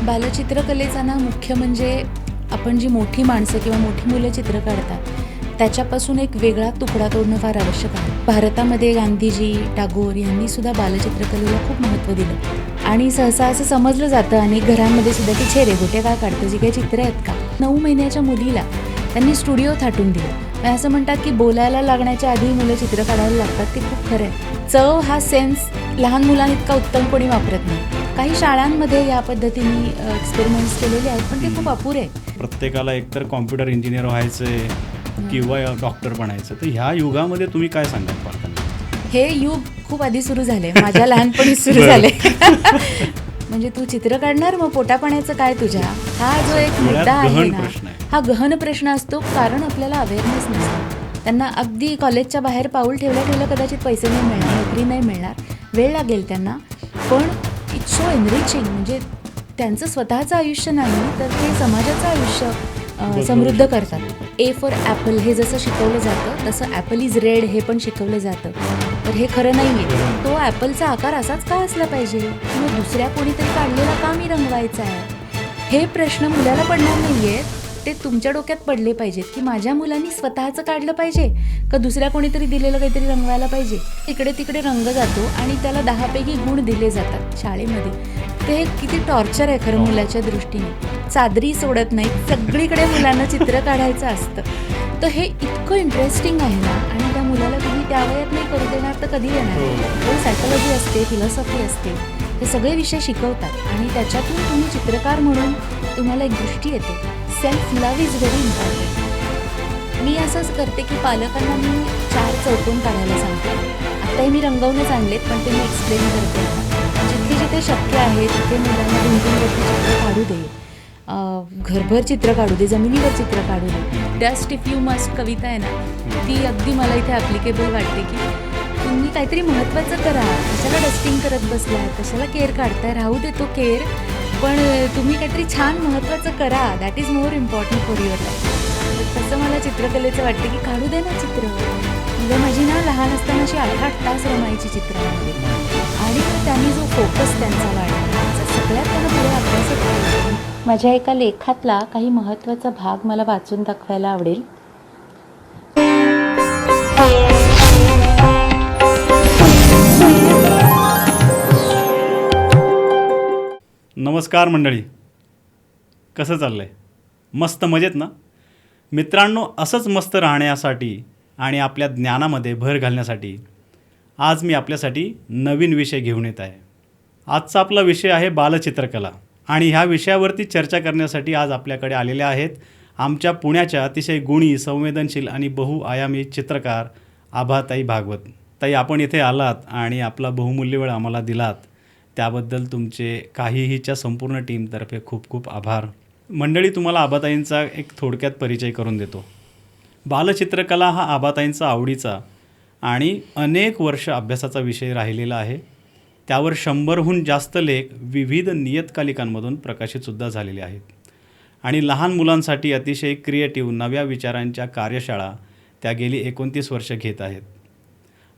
बालचित्रकलेचा ना मुख्य म्हणजे आपण जी मोठी माणसं किंवा मोठी मुलं चित्र काढतात त्याच्यापासून एक वेगळा तुकडा तोडणं फार आवश्यक आहे. भारतामध्ये गांधीजी, टागोर यांनी सुद्धा बालचित्रकलेला खूप महत्त्व दिलं आणि सहसा असं समजलं जातं अनेक घरांमध्ये सुद्धा की छे रे गोटे काय काढतं, जी काही चित्र आहेत का. 9 महिन्याच्या मुलीला त्यांनी स्टुडिओ थाटून दिलं. असं म्हणतात की बोलायला लागण्याच्या आधी मुलं चित्र काढायला लागतात. ते खूप खरं आहे. चव हा सेन्स लहान मुलांइतका उत्तम कोणी वापरत नाही. काही शाळांमध्ये या पद्धतीने एक्सपेरिमेंट्स केलेले आहेत, पण ते खूप अपुरे आहे. प्रत्येकाला एकतर कॉम्प्युटर इंजिनियर व्हायचंय किंवा डॉक्टर बनायचं. तर ह्या युगामध्ये तुम्ही काय सांगाल पालकांना? हे युग खूप आधी सुरू झाले, माझ्या लहानपणी सुरू झाले. म्हणजे तू चित्र काढणार, मग पोटापाण्याचं काय तुझ्या, हा जो एक मुद्दा आहे ना, हा गहन प्रश्न असतो. कारण आपल्याला अवेअरनेस नसतो. त्यांना अगदी कॉलेजच्या बाहेर पाऊल ठेवल्या कदाचित पैसे नाही मिळणार, नोकरी नाही मिळणार, वेळ लागेल त्यांना, पण इट्स सो एनरिचिंग. म्हणजे त्यांचं स्वतःचं आयुष्य नाही तर ते समाजाचं आयुष्य समृद्ध करतात. ए फॉर ॲपल हे जसं शिकवलं जातं तसं ॲपल इज रेड हे पण शिकवलं जातं. तर हे खरं नाही आहे. तो ॲपलचा आकार असाच का असला पाहिजे किंवा दुसऱ्या कोणीतरी काढलेला का मी रंगवायचा आहे, हे प्रश्न मुलाला पडणार नाही आहेत. ते तुमच्या डोक्यात पडले पाहिजेत की माझ्या मुलांनी स्वतःचं काढलं पाहिजे का दुसऱ्या कोणीतरी दिलेलं काहीतरी रंगवायला पाहिजे. इकडे तिकडे रंग जातो आणि त्याला 10 पैकी गुण दिले जातात शाळेमध्ये. ते किती टॉर्चर आहे खरं मुलाच्या दृष्टीने. चादरी सोडत नाही, सगळीकडे मुलांना चित्र काढायचं असतं. तर हे इतकं इंटरेस्टिंग आहे ना, आणि त्या मुलाला तुम्ही त्या वयात नाही करू देणार तर कधी देणार. सायकोलॉजी असते, फिलॉसॉफी असते, हे सगळे विषय शिकवतात आणि त्याच्यातून तुम्ही चित्रकार म्हणून तुम्हाला एक दृष्टी येते. Self love is very important. मी असंच करते की पालकांना मी 4 चौकोन काढायला सांगते. आत्ताही मी रंगवूनच आणलेत, पण ते मी एक्सप्लेन करते. जिथे जिथे शक्य आहे तिथे मुलांना भिंतींवरती चित्र काढू दे, घरभर चित्र काढू दे, जमिनीवर चित्र काढू दे. डस्ट इफ यू मस्ट कविता आहे ना, ती अगदी मला इथे ॲप्लिकेबल वाटते की तुम्ही काहीतरी महत्त्वाचं करा. कशाला डस्टिंग करत बसलाय, कशाला केअर काढताय, राहू दे तो केअर, पण तुम्ही काहीतरी छान महत्त्वाचं करा. That is more important for your life. तसं मला चित्रकलेचं वाटतं की काढू दे ना चित्र. म्हणजे माझी ना लहान असताना अशी 8-8 तास रमायची चित्रामध्ये आणि त्यांनी जो फोकस त्यांचा वाढला, सगळ्यात त्यांना पुढे अभ्यास. माझ्या एका लेखातला काही महत्त्वाचा भाग मला वाचून दाखवायला आवडेल. नमस्कार मंडळी, कसं चाललं आहे? मस्त मजेत ना मित्रांनो? असंच मस्त राहण्यासाठी आणि आपल्या ज्ञानामध्ये भर घालण्यासाठी आज मी आपल्यासाठी नवीन विषय घेऊन येत आहे. आजचा आपला विषय आहे बालचित्रकला आणि ह्या विषयावरती चर्चा करण्यासाठी आज आपल्याकडे आलेले आहेत आमच्या पुण्याच्या अतिशय गुणी, संवेदनशील आणि बहुआयामी चित्रकार आभाताई भागवत. ताई, आपण इथे आलात आणि आपला बहुमूल्य वेळ आम्हाला दिलात, त्याबद्दल तुमचे काहीहीच्या संपूर्ण टीमतर्फे खूप खूप आभार. मंडळी, तुम्हाला आभाताईंचा एक थोडक्यात परिचय करून देतो. बालचित्रकला हा आभाताईंचा आवडीचा आणि अनेक वर्ष अभ्यासाचा विषय राहिलेला आहे. त्यावर 100हून जास्त लेख विविध नियतकालिकांमधून प्रकाशितसुद्धा झालेले आहेत आणि लहान मुलांसाठी अतिशय क्रिएटिव्ह नव्या विचारांच्या कार्यशाळा त्या गेली 29 वर्ष घेत आहेत.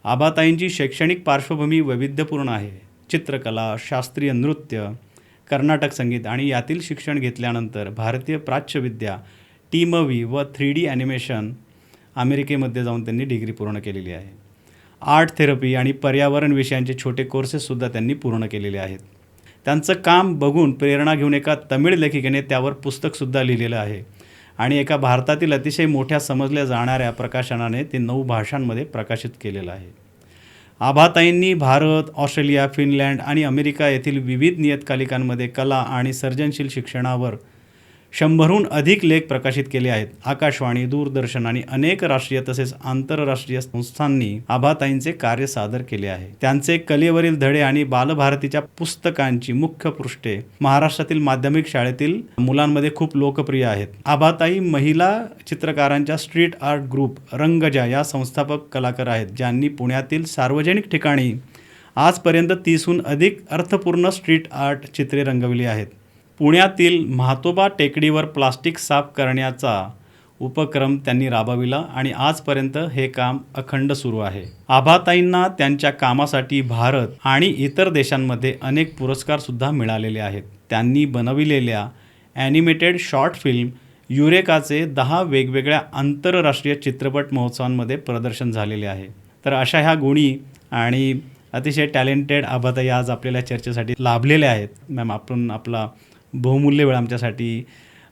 आभाताईंची शैक्षणिक पार्श्वभूमी वैविध्यपूर्ण आहे. चित्रकला, शास्त्रीय नृत्य, कर्नाटक संगीत आणि यातील शिक्षण घेतल्यानंतर भारतीय प्राच्यविद्या, टीमवी व 3D ॲनिमेशन अमेरिकेमध्ये जाऊन त्यांनी डिग्री पूर्ण केलेली आहे. आर्ट थेरपी आणि पर्यावरण विषयांचे छोटे कोर्सेससुद्धा त्यांनी पूर्ण केलेले आहेत. त्यांचं काम बघून प्रेरणा घेऊन एका तमिळ लेखिकेने त्यावर पुस्तकसुद्धा लिहिलेलं आहे आणि एका भारतातील अतिशय मोठ्या समजल्या जाणाऱ्या प्रकाशनाने ते 9 भाषांमध्ये प्रकाशित केलेलं आहे. आभाताईंनी भारत, ऑस्ट्रेलिया, फिनलँड आणि अमेरिका येथील विविध नियतकालिकांमध्ये कला आणि सर्जनशील शिक्षणावर 100हून अधिक लेख प्रकाशित केले आहेत. आकाशवाणी, दूरदर्शन आणि अनेक राष्ट्रीय तसेच आंतरराष्ट्रीय संस्थांनी आभाताईंचे कार्य सादर केले आहे. त्यांचे कलेवरील धडे आणि बालभारतीच्या पुस्तकांची मुख्य पृष्ठे महाराष्ट्रातील माध्यमिक शाळेतील मुलांमध्ये खूप लोकप्रिय आहेत. आभाताई महिला चित्रकारांच्या स्ट्रीट आर्ट ग्रुप रंगजा या संस्थापक कलाकार आहेत, ज्यांनी पुण्यातील सार्वजनिक ठिकाणी आजपर्यंत 30हून अधिक अर्थपूर्ण स्ट्रीट आर्ट चित्रे रंगवली आहेत. पुण्यातील म्हातोबा टेकडीवर प्लास्टिक साफ करण्याचा उपक्रम त्यांनी राबविला आणि आजपर्यंत हे काम अखंड सुरू आहे. आभाताईंना त्यांच्या कामासाठी भारत आणि इतर देशांमध्ये अनेक पुरस्कारसुद्धा मिळालेले आहेत. त्यांनी बनविलेल्या ॲनिमेटेड शॉर्ट फिल्म युरेकाचे 10 वेगवेगळ्या आंतरराष्ट्रीय चित्रपट महोत्सवांमध्ये प्रदर्शन झालेले आहे. तर अशा ह्या गुणी आणि अतिशय टॅलेंटेड आभाताई आज आपल्याला चर्चेसाठी लाभलेल्या आहेत. मॅम, आपण आपला बहुमूल्य वेळ आमच्यासाठी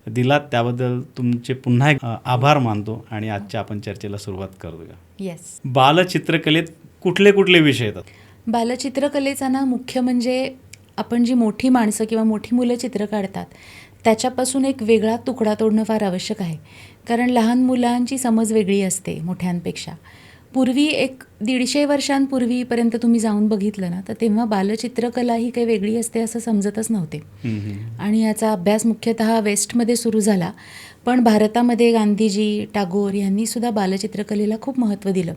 दिलात त्याबद्दल तुमचे पुन्हा एक आभार मानतो आणि आजच्या आपण चर्चेला सुरुवात करूया. येस. बालचित्रकलेत कुठले कुठले विषय येतात? बालचित्रकलेचा ना मुख्य म्हणजे आपण जी मोठी माणसं किंवा मोठी मुलं चित्र काढतात त्याच्यापासून एक वेगळा तुकडा तोडणं फार आवश्यक आहे. कारण लहान मुलांची समज वेगळी असते मोठ्यांपेक्षा. पूर्वी एक 150 वर्षांपूर्वीपर्यंत तुम्ही जाऊन बघितलं ना तर तेव्हा बालचित्रकला ही काही वेगळी असते असं समजतच नव्हते. आणि याचा अभ्यास मुख्यतः वेस्टमध्ये सुरू झाला. पण भारतामध्ये गांधीजी, टागोर यांनी सुद्धा बालचित्रकलेला खूप महत्त्व दिलं.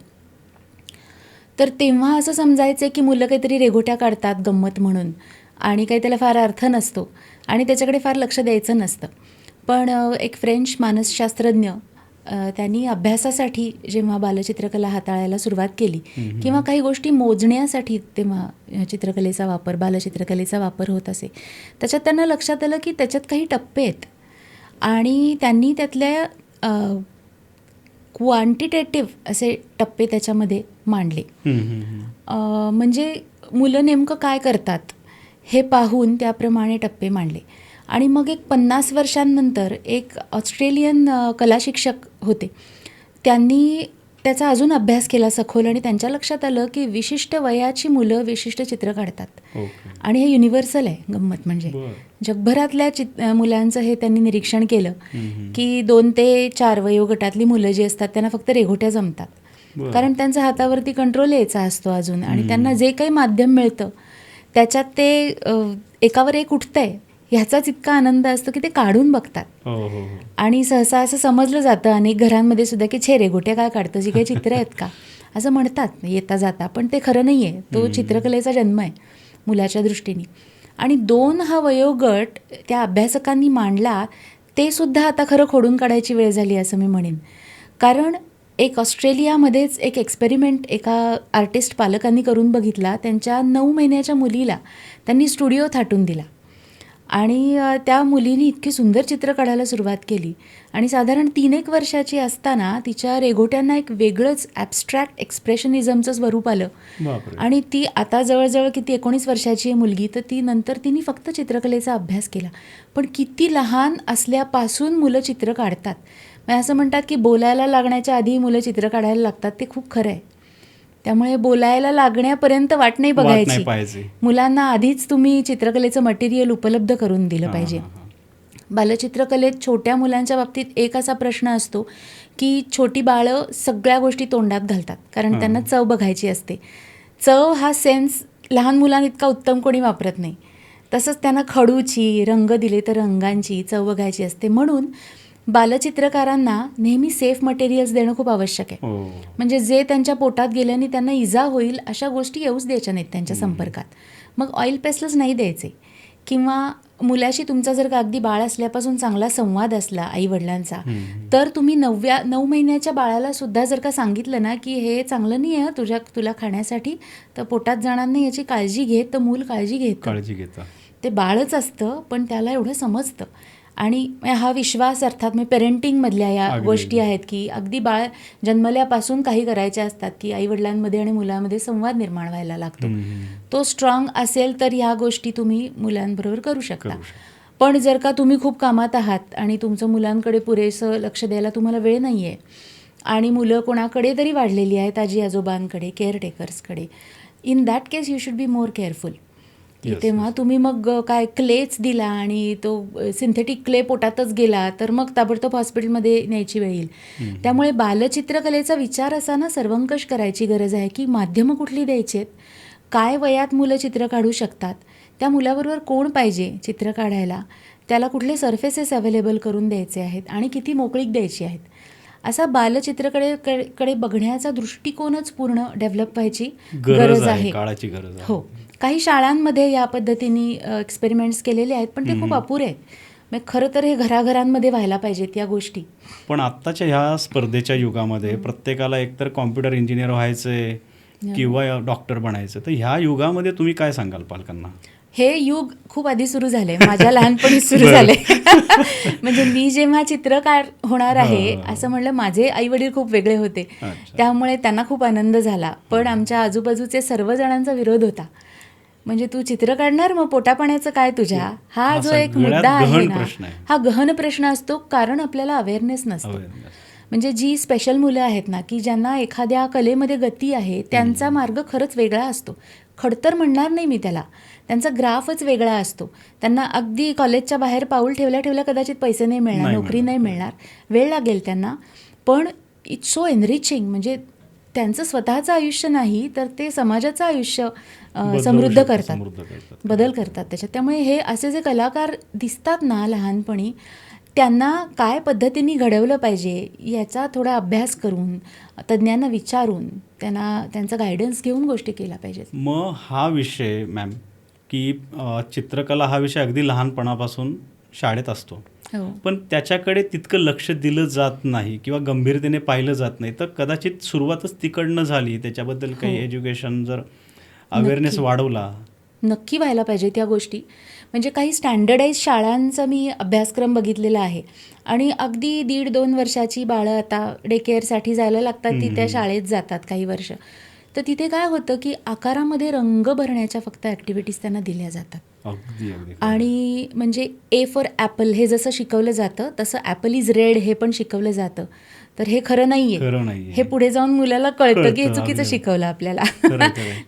तर तेव्हा असं समजायचं की मुलं काहीतरी रेघोट्या काढतात गंमत म्हणून आणि काही त्याला फार अर्थ नसतो आणि त्याच्याकडे फार लक्ष द्यायचं नसतं. पण एक फ्रेंच मानसशास्त्रज्ञ त्यांनी अभ्यासासाठी जेव्हा बालचित्रकला हाताळायला सुरुवात केली किंवा काही गोष्टी मोजण्यासाठी तेव्हा चित्रकलेचा वापर, बालचित्रकलेचा वापर होत असे, त्याच्यात त्यांना लक्षात आलं की त्याच्यात काही टप्पे आहेत आणि त्यांनी त्यातल्या क्वांटिटेटिव्ह असे टप्पे त्याच्यामध्ये मांडले. म्हणजे मुलं नेमकं काय करतात हे पाहून त्याप्रमाणे टप्पे मांडले. आणि मग एक 50 वर्षांनंतर एक ऑस्ट्रेलियन कला शिक्षक होते, त्यांनी त्याचा अजून अभ्यास केला सखोल आणि त्यांच्या लक्षात आलं की विशिष्ट वयाची मुलं विशिष्ट चित्र काढतात. आणि हे युनिव्हर्सल आहे गंमत. म्हणजे जगभरातल्या मुलांचं हे त्यांनी निरीक्षण केलं की 2 ते 4 वयोगटातली मुलं जी असतात त्यांना फक्त रेघोट्या जमतात. कारण त्यांचा हातावरती कंट्रोल यायचा असतो अजून आणि त्यांना जे काही माध्यम मिळतं त्याच्यात ते एकावर एक उठतंय ह्याचाच इतका आनंद असतो की ते काढून बघतात. आणि सहसा असं समजलं जातं अनेक घरांमध्ये सुद्धा की छे रेघोट्या काय काढतं, जी काही चित्र आहेत का असं म्हणतात येता जाता. पण ते खरं नाही आहे. तो चित्रकलेचा जन्म आहे मुलाच्या दृष्टीने. आणि 2 हा वयोगट त्या अभ्यासकांनी मांडला ते सुद्धा आता खरं खोडून काढायची वेळ झाली असं मी म्हणेन. कारण एक ऑस्ट्रेलियामध्येच एक एक्सपेरिमेंट एका आर्टिस्ट पालकांनी करून बघितला. त्यांच्या 9 महिन्याच्या मुलीला त्यांनी स्टुडिओ थाटून दिला आणि त्या मुलीने इतकी सुंदर चित्र काढायला सुरुवात केली आणि साधारण 3-1 वर्षाची असताना तिच्या रेघोट्यांना एक वेगळंच ॲबस्ट्रॅक्ट एक्सप्रेशनिझमचं स्वरूप आलं. आणि ती आता जवळजवळ किती 19 वर्षाची आहे मुलगी. तर ती नंतर तिने फक्त चित्रकलेचा अभ्यास केला. पण किती लहान असल्यापासून मुलं चित्र काढतात. असं म्हणतात की बोलायला लागण्याच्या आधी मुलं चित्र काढायला लागतात. ते खूप खरं आहे. त्यामुळे बोलायला लागण्यापर्यंत वाट नाही बघायची. मुलांना आधीच तुम्ही चित्रकलेचं मटेरियल उपलब्ध करून दिलं पाहिजे. बालचित्रकलेत छोट्या मुलांच्या बाबतीत एक असा प्रश्न असतो की छोटी बाळं सगळ्या गोष्टी तोंडात घालतात कारण त्यांना चव बघायची असते. चव हा सेन्स लहान मुलांना इतका उत्तम कोणी वापरत नाही. तसंच त्यांना खडूची, रंग दिले तर रंगांची चव बघायची असते. म्हणून बालचित्रकारांना नेहमी सेफ मटेरियल्स देणं खूप आवश्यक आहे. म्हणजे जे त्यांच्या पोटात गेल्याने त्यांना इजा होईल अशा गोष्टी येऊच द्यायच्या नाहीत त्यांच्या संपर्कात. मग ऑइल पेस्टल्स नाही द्यायचे. किंवा मुलाशी तुमचा जर का अगदी बाळ असल्यापासून चांगला संवाद असला आईवडिलांचा तर तुम्ही 9 महिन्याच्या बाळाला सुद्धा जर का सांगितलं ना की हे चांगलं नाही आहे तुला खाण्यासाठी तर पोटात जाणार नाही याची काळजी घे, तर मूल काळजी घेतं. ते बाळच असतं पण त्याला एवढं समजतं. आणि हा विश्वास अर्थात मी पेरेंटिंगमधल्या या गोष्टी आहेत की अगदी बाळ जन्मल्यापासून काही करायच्या असतात की आईवडिलांमध्ये आणि मुलामध्ये संवाद निर्माण व्हायला लागतो. तो स्ट्रॉंग असेल तर ह्या गोष्टी तुम्ही मुलांबरोबर करू शकता. पण जर का तुम्ही खूप कामात आहात आणि तुमचं मुलांकडे पुरेसं लक्ष द्यायला तुम्हाला वेळ नाही आहे आणि मुलं कोणाकडे तरी वाढलेली आहेत, आजी आजोबांकडे, केअरटेकर्सकडे, in that case you should be more careful. तेव्हा तुम्ही मग काय क्लेच दिला आणि तो सिंथेटिक क्ले पोटातच गेला तर मग ताबडतोब हॉस्पिटलमध्ये न्यायची वेळ येईल. त्यामुळे बालचित्रकलेचा विचार असा ना सर्वंकष करायची गरज आहे की माध्यमं कुठली द्यायची आहेत, काय वयात मुलं चित्र काढू शकतात, त्या मुलाबरोबर कोण पाहिजे चित्र काढायला, त्याला कुठले सरफेसेस अवेलेबल करून द्यायचे आहेत आणि किती मोकळीक द्यायची आहेत. असा बालचित्रकडे बघण्याचा दृष्टिकोनच पूर्ण डेव्हलप व्हायची गरज आहे. हो. काही शाळांमध्ये या पद्धतीने एक्सपेरिमेंट्स केलेले आहेत पण ते खूप अपुरे आहेत. मग खरं तर हे घराघरांमध्ये व्हायला पाहिजेत या गोष्टी. पण आत्ताच्या ह्या स्पर्धेच्या युगामध्ये प्रत्येकाला एकतर कॉम्प्युटर इंजिनियर व्हायचं किंवा डॉक्टर बनायचं. तर ह्या युगामध्ये तुम्ही काय सांगाल पालकांना? हे युग खूप आधी सुरू झाले, माझ्या लहानपणी सुरू झाले. म्हणजे मी जेव्हा चित्रकार होणार आहे असं म्हणलं, माझे आई वडील खूप वेगळे होते, त्यामुळे त्यांना खूप आनंद झाला. पण आमच्या आजूबाजूचे सर्वजणांचा विरोध होता. म्हणजे तू चित्र काढणार, मग पोटापाण्याचं काय तुझ्या? हा जो एक मुद्दा आहे ना, हा गहन प्रश्न असतो, कारण आपल्याला अवेअरनेस नसतो. म्हणजे जी स्पेशल मुलं आहेत ना, की ज्यांना एखाद्या कलेमध्ये गती आहे, त्यांचा मार्ग खरंच वेगळा असतो. खडतर म्हणणार नाही मी त्याला, त्यांचा ग्राफच वेगळा असतो. त्यांना अगदी कॉलेजच्या बाहेर पाऊल ठेवल्या ठेवल्या कदाचित पैसे नाही मिळणार, नोकरी नाही मिळणार, वेळ लागेल त्यांना, पण इट्स सो एनरिचिंग. म्हणजे त्यांचं स्वतःचं आयुष्य नाही तर ते समाजाचं आयुष्य समृद्ध करतात, बदल करतात त्याच्यात. त्यामुळे हे असे जे कलाकार दिसतात ना लहानपणी, त्यांना काय पद्धतीने घडवलं पाहिजे याचा थोडा अभ्यास करून, तज्ज्ञांना विचारून, त्यांना त्यांचा गायडन्स घेऊन गोष्टी केल्या पाहिजेत. मग हा विषय मॅम, की चित्रकला हा विषय अगदी लहानपणापासून शाळेत असतो, पण त्याच्याकडे तितकं लक्ष दिलं जात नाही किंवा गंभीरतेने पाहिलं जात नाही, तर कदाचित सुरुवातच तिकडनं झाली. त्याच्याबद्दल काही एज्युकेशन जर अवेअरनेस वाढवला, नक्की व्हायला पाहिजे त्या गोष्टी. म्हणजे काही स्टँडर्डाईज शाळांचा मी अभ्यासक्रम बघितलेला आहे, आणि अगदी 1.5-2 वर्षाची बाळं आता डे केअरसाठी जायला लागतात, ती त्या शाळेत जातात काही वर्ष. तर तिथे काय होतं की आकारामध्ये रंग भरण्याच्या फक्त ॲक्टिव्हिटीज त्यांना दिल्या जातात. आणि म्हणजे ए फॉर ॲपल हे जसं शिकवलं जातं तसं ॲपल इज रेड हे पण शिकवलं जातं. तर हे खरं नाहीये. हे पुढे जाऊन मुलाला कळतं की हे चुकीचं शिकवलं आपल्याला.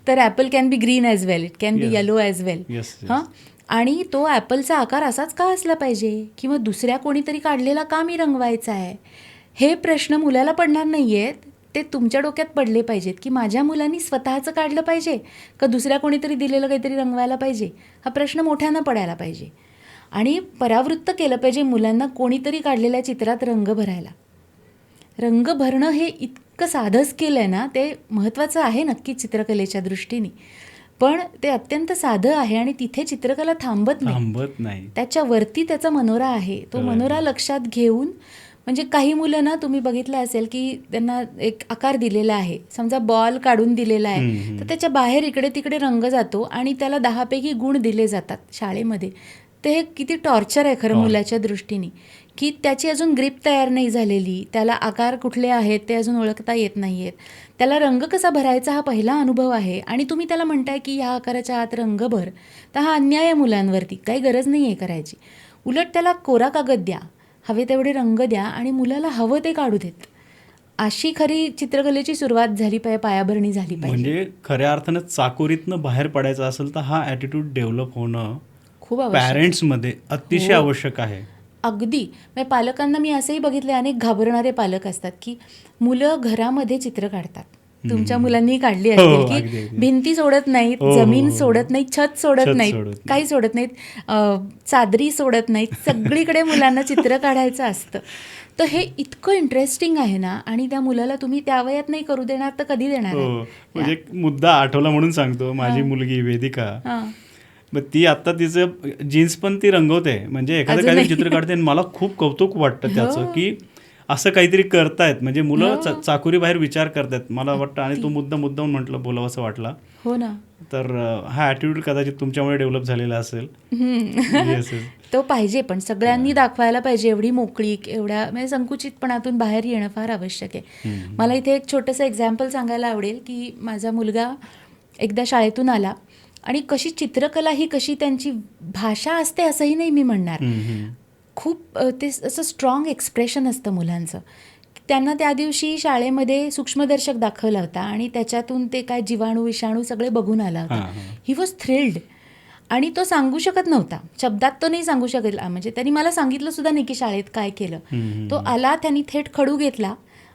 तर apple can be green as well, it can be yellow as well. हां, आणि तो ॲपलचा आकार असाच का असला पाहिजे, किंवा दुसऱ्या कोणीतरी काढलेला का मी रंगवायचा आहे, हे प्रश्न मुलाला पडणार नाही आहेत, ते तुमच्या डोक्यात पडले पाहिजेत. की माझ्या मुलांनी स्वतःचं काढलं पाहिजे का दुसऱ्या कोणीतरी दिलेलं काहीतरी रंगवायला पाहिजे, हा प्रश्न मोठ्यानं पडायला पाहिजे. आणि परावृत्त केलं पाहिजे मुलांना कोणीतरी काढलेल्या चित्रात रंग भरायला. रंग भरणं हे इतकं साधं स्किल आहे ना, ते महत्त्वाचं आहे नक्की चित्रकलेच्या दृष्टीने, पण ते अत्यंत साधं आहे. आणि तिथे चित्रकला थांबत नाही, त्याच्यावरती त्याचा मनोरा आहे. तो मनोरा लक्षात घेऊन, म्हणजे काही मुलं ना, तुम्ही बघितलं असेल की त्यांना एक आकार दिलेला आहे, समजा बॉल काढून दिलेला आहे, तर त्याच्या बाहेर इकडे तिकडे रंग जातो आणि त्याला 10 पैकी गुण दिले जातात शाळेमध्ये. तर हे किती टॉर्चर आहे खरं मुलाच्या दृष्टीने, की त्याची अजून ग्रीप तयार नाही झालेली, त्याला आकार कुठले आहेत ते अजून ओळखता येत नाही आहेत, त्याला रंग कसा भरायचा हा पहिला अनुभव आहे, आणि तुम्ही त्याला म्हणताय की ह्या आकाराच्या आत रंग भर. तर हा अन्याय आहे मुलांवरती, काही गरज नाही आहे करायची. उलट त्याला कोरा कागद द्या, हवे तेवढे रंग द्या, आणि मुलाला हवं ते काढू देत. अशी खरी चित्रकलेची सुरुवात झाली पाहिजे, पायाभरणी झाली पाहिजे. म्हणजे खऱ्या अर्थानं चाकोरीतनं बाहेर पडायचं असेल तर हा ॲटिट्यूड डेव्हलप होणं खूप पॅरेंट्समध्ये अतिशय आवश्यक आहे. अगदी. म्हणजे पालकांना मी असंही बघितलं, अनेक घाबरणारे पालक असतात की मुलं घरामध्ये चित्र काढतात. तुमच्या मुलांनी काढली असतील की भिंती सोडत नाहीत, जमीन सोडत नाहीत, छत सोडत नाहीत, काही सोडत नाहीत, चादरी सोडत नाहीत, सगळीकडे मुलांना चित्र काढायचं असतं. तर हे इतकं इंटरेस्टिंग आहे ना, आणि त्या मुलाला तुम्ही त्या वयात नाही करू देणार तर कधी देणार? म्हणजे मुद्दा आठवला म्हणून सांगतो. माझी मुलगी वेदिका, मग ती आता तिचं जीन्स पण ती रंगवते. म्हणजे एखादं काहीतरी चित्र काढते, मला खूप कौतुक वाटतं त्याचं, की असं काहीतरी करतायत. म्हणजे मुलं चाकोरी बाहेर विचार करतायत, मला वाटतं. आणि तो मुद्दाहून म्हटलं बोलावं असं वाटला. हो ना. तर हा ॲटिट्यूड कदाचित तुमच्यामुळे डेव्हलप झालेला असेल. तो पाहिजे, पण सगळ्यांनी दाखवायला पाहिजे. एवढी मोकळीक, एवढ्या म्हणजे संकुचितपणातून बाहेर येणं फार आवश्यक आहे. मला इथे एक छोटंसं एक्झाम्पल सांगायला आवडेल, की माझा मुलगा एकदा शाळेतून आला, आणि कशी चित्रकला ही कशी त्यांची भाषा असते असंही नाही मी म्हणणार, खूप ते असं स्ट्रॉंग एक्सप्रेशन असतं मुलांचं. त्यांना त्या दिवशी शाळेमध्ये सूक्ष्मदर्शक दाखवला होता, आणि त्याच्यातून ते काय जीवाणू विषाणू सगळे बघून आला होता. He was thrilled. आणि तो सांगू शकत नव्हता, शब्दात तो नाही सांगू शकत. म्हणजे त्यांनी मला सांगितलं सुद्धा नाही की शाळेत काय केलं. तो आला, त्यांनी थेट खडू घेतला,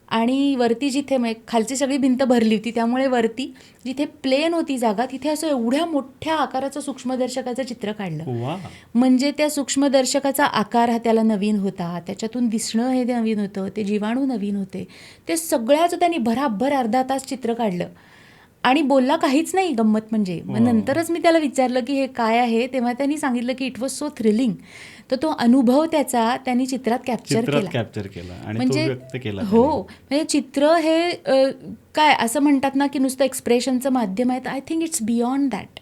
आणि वरती जिथे खालची सगळी भिंत भरली होती, त्यामुळे वरती जिथे प्लेन होती जागा, तिथे असं एवढ्या मोठ्या आकाराचं सूक्ष्मदर्शकाचं चित्र काढलं. म्हणजे त्या सूक्ष्मदर्शकाचा आकार हा त्याला नवीन होता, त्याच्यातून दिसणं हे नवीन होतं, ते जीवाणू नवीन होते, ते सगळ्याचं त्यांनी भराभर अर्धा तास चित्र काढलं. आणि बोलला काहीच नाही. गंमत म्हणजे मग नंतरच मी त्याला विचारलं की हे काय आहे, तेव्हा त्यांनी सांगितलं की इट वॉज सो थ्रिलिंग. तर तो अनुभव त्याचा त्यांनी चित्रात कॅप्चर केला आणि म्हणजे तो व्यक्त केला. हो, म्हणजे चित्र हे काय असं म्हणतात ना की नुसतं एक्सप्रेशनचं माध्यम आहे. I think it's beyond that,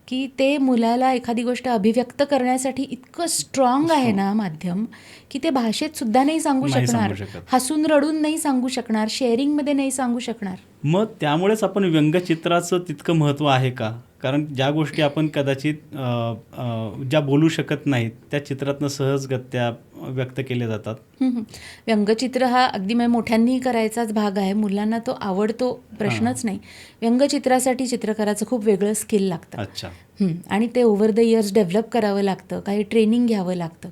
की ते मुलाला एखादी गोष्ट अभिव्यक्त करण्यासाठी इतकं स्ट्रॉंग आहे ना माध्यम, की ते भाषेत सुद्धा नाही सांगू नाही शकणार, सांगू शकत. हसून रडून नाही सांगू शकणार, शेअरिंगमध्ये नाही सांगू शकणार. मग त्यामुळेच आपण व्यंगचित्राचं तितकं महत्त्व आहे का? कारण ज्या गोष्टी आपण कदाचित ज्या बोलू शकत नाहीत त्या चित्रातनं सहजगत्या व्यक्त केल्या जातात. व्यंगचित्र हा अगदी म्हणजे मोठ्यांनी करायचाच भाग आहे, मुलांना तो आवडतो प्रश्नच नाही. व्यंगचित्रासाठी चित्रकाराचं खूप वेगळं स्किल लागतं. अच्छा. आणि ते ओव्हर द इयर्स डेव्हलप करावं लागतं, काही ट्रेनिंग घ्यावं लागतं.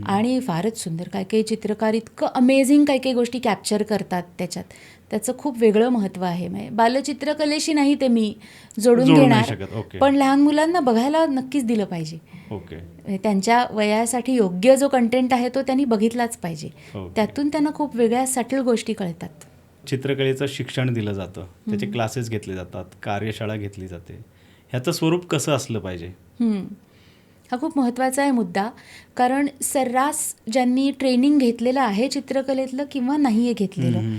आणि फारच सुंदर काही काही चित्रकार इतकं अमेझिंग काही काही गोष्टी कॅप्चर करतात त्याच्यात. त्याचं खूप वेगळं महत्त्व आहे. म्हणजे बालचित्रकलेशी नाही ते मी जोडून नाही घेणार, शकत. ओके. पण लहान मुलांना बघायला नक्कीच दिलं पाहिजे. ओके. त्यांच्या वयासाठी योग्य जो कंटेंट आहे तो त्यांनी बघितलाच पाहिजे. ओके. त्यातून त्यांना खूप वेगळ्या सटल गोष्टी कळतात. चित्रकलेचं शिक्षण दिलं जातं, त्याचे क्लासेस घेतले जातात, कार्यशाळा घेतली जाते. ह्याचं स्वरूप कसं असलं पाहिजे? हा खूप महत्त्वाचा आहे मुद्दा, कारण सर्रास ज्यांनी ट्रेनिंग घेतलेलं आहे चित्रकलेतलं किंवा नाही आहे घेतलेलं,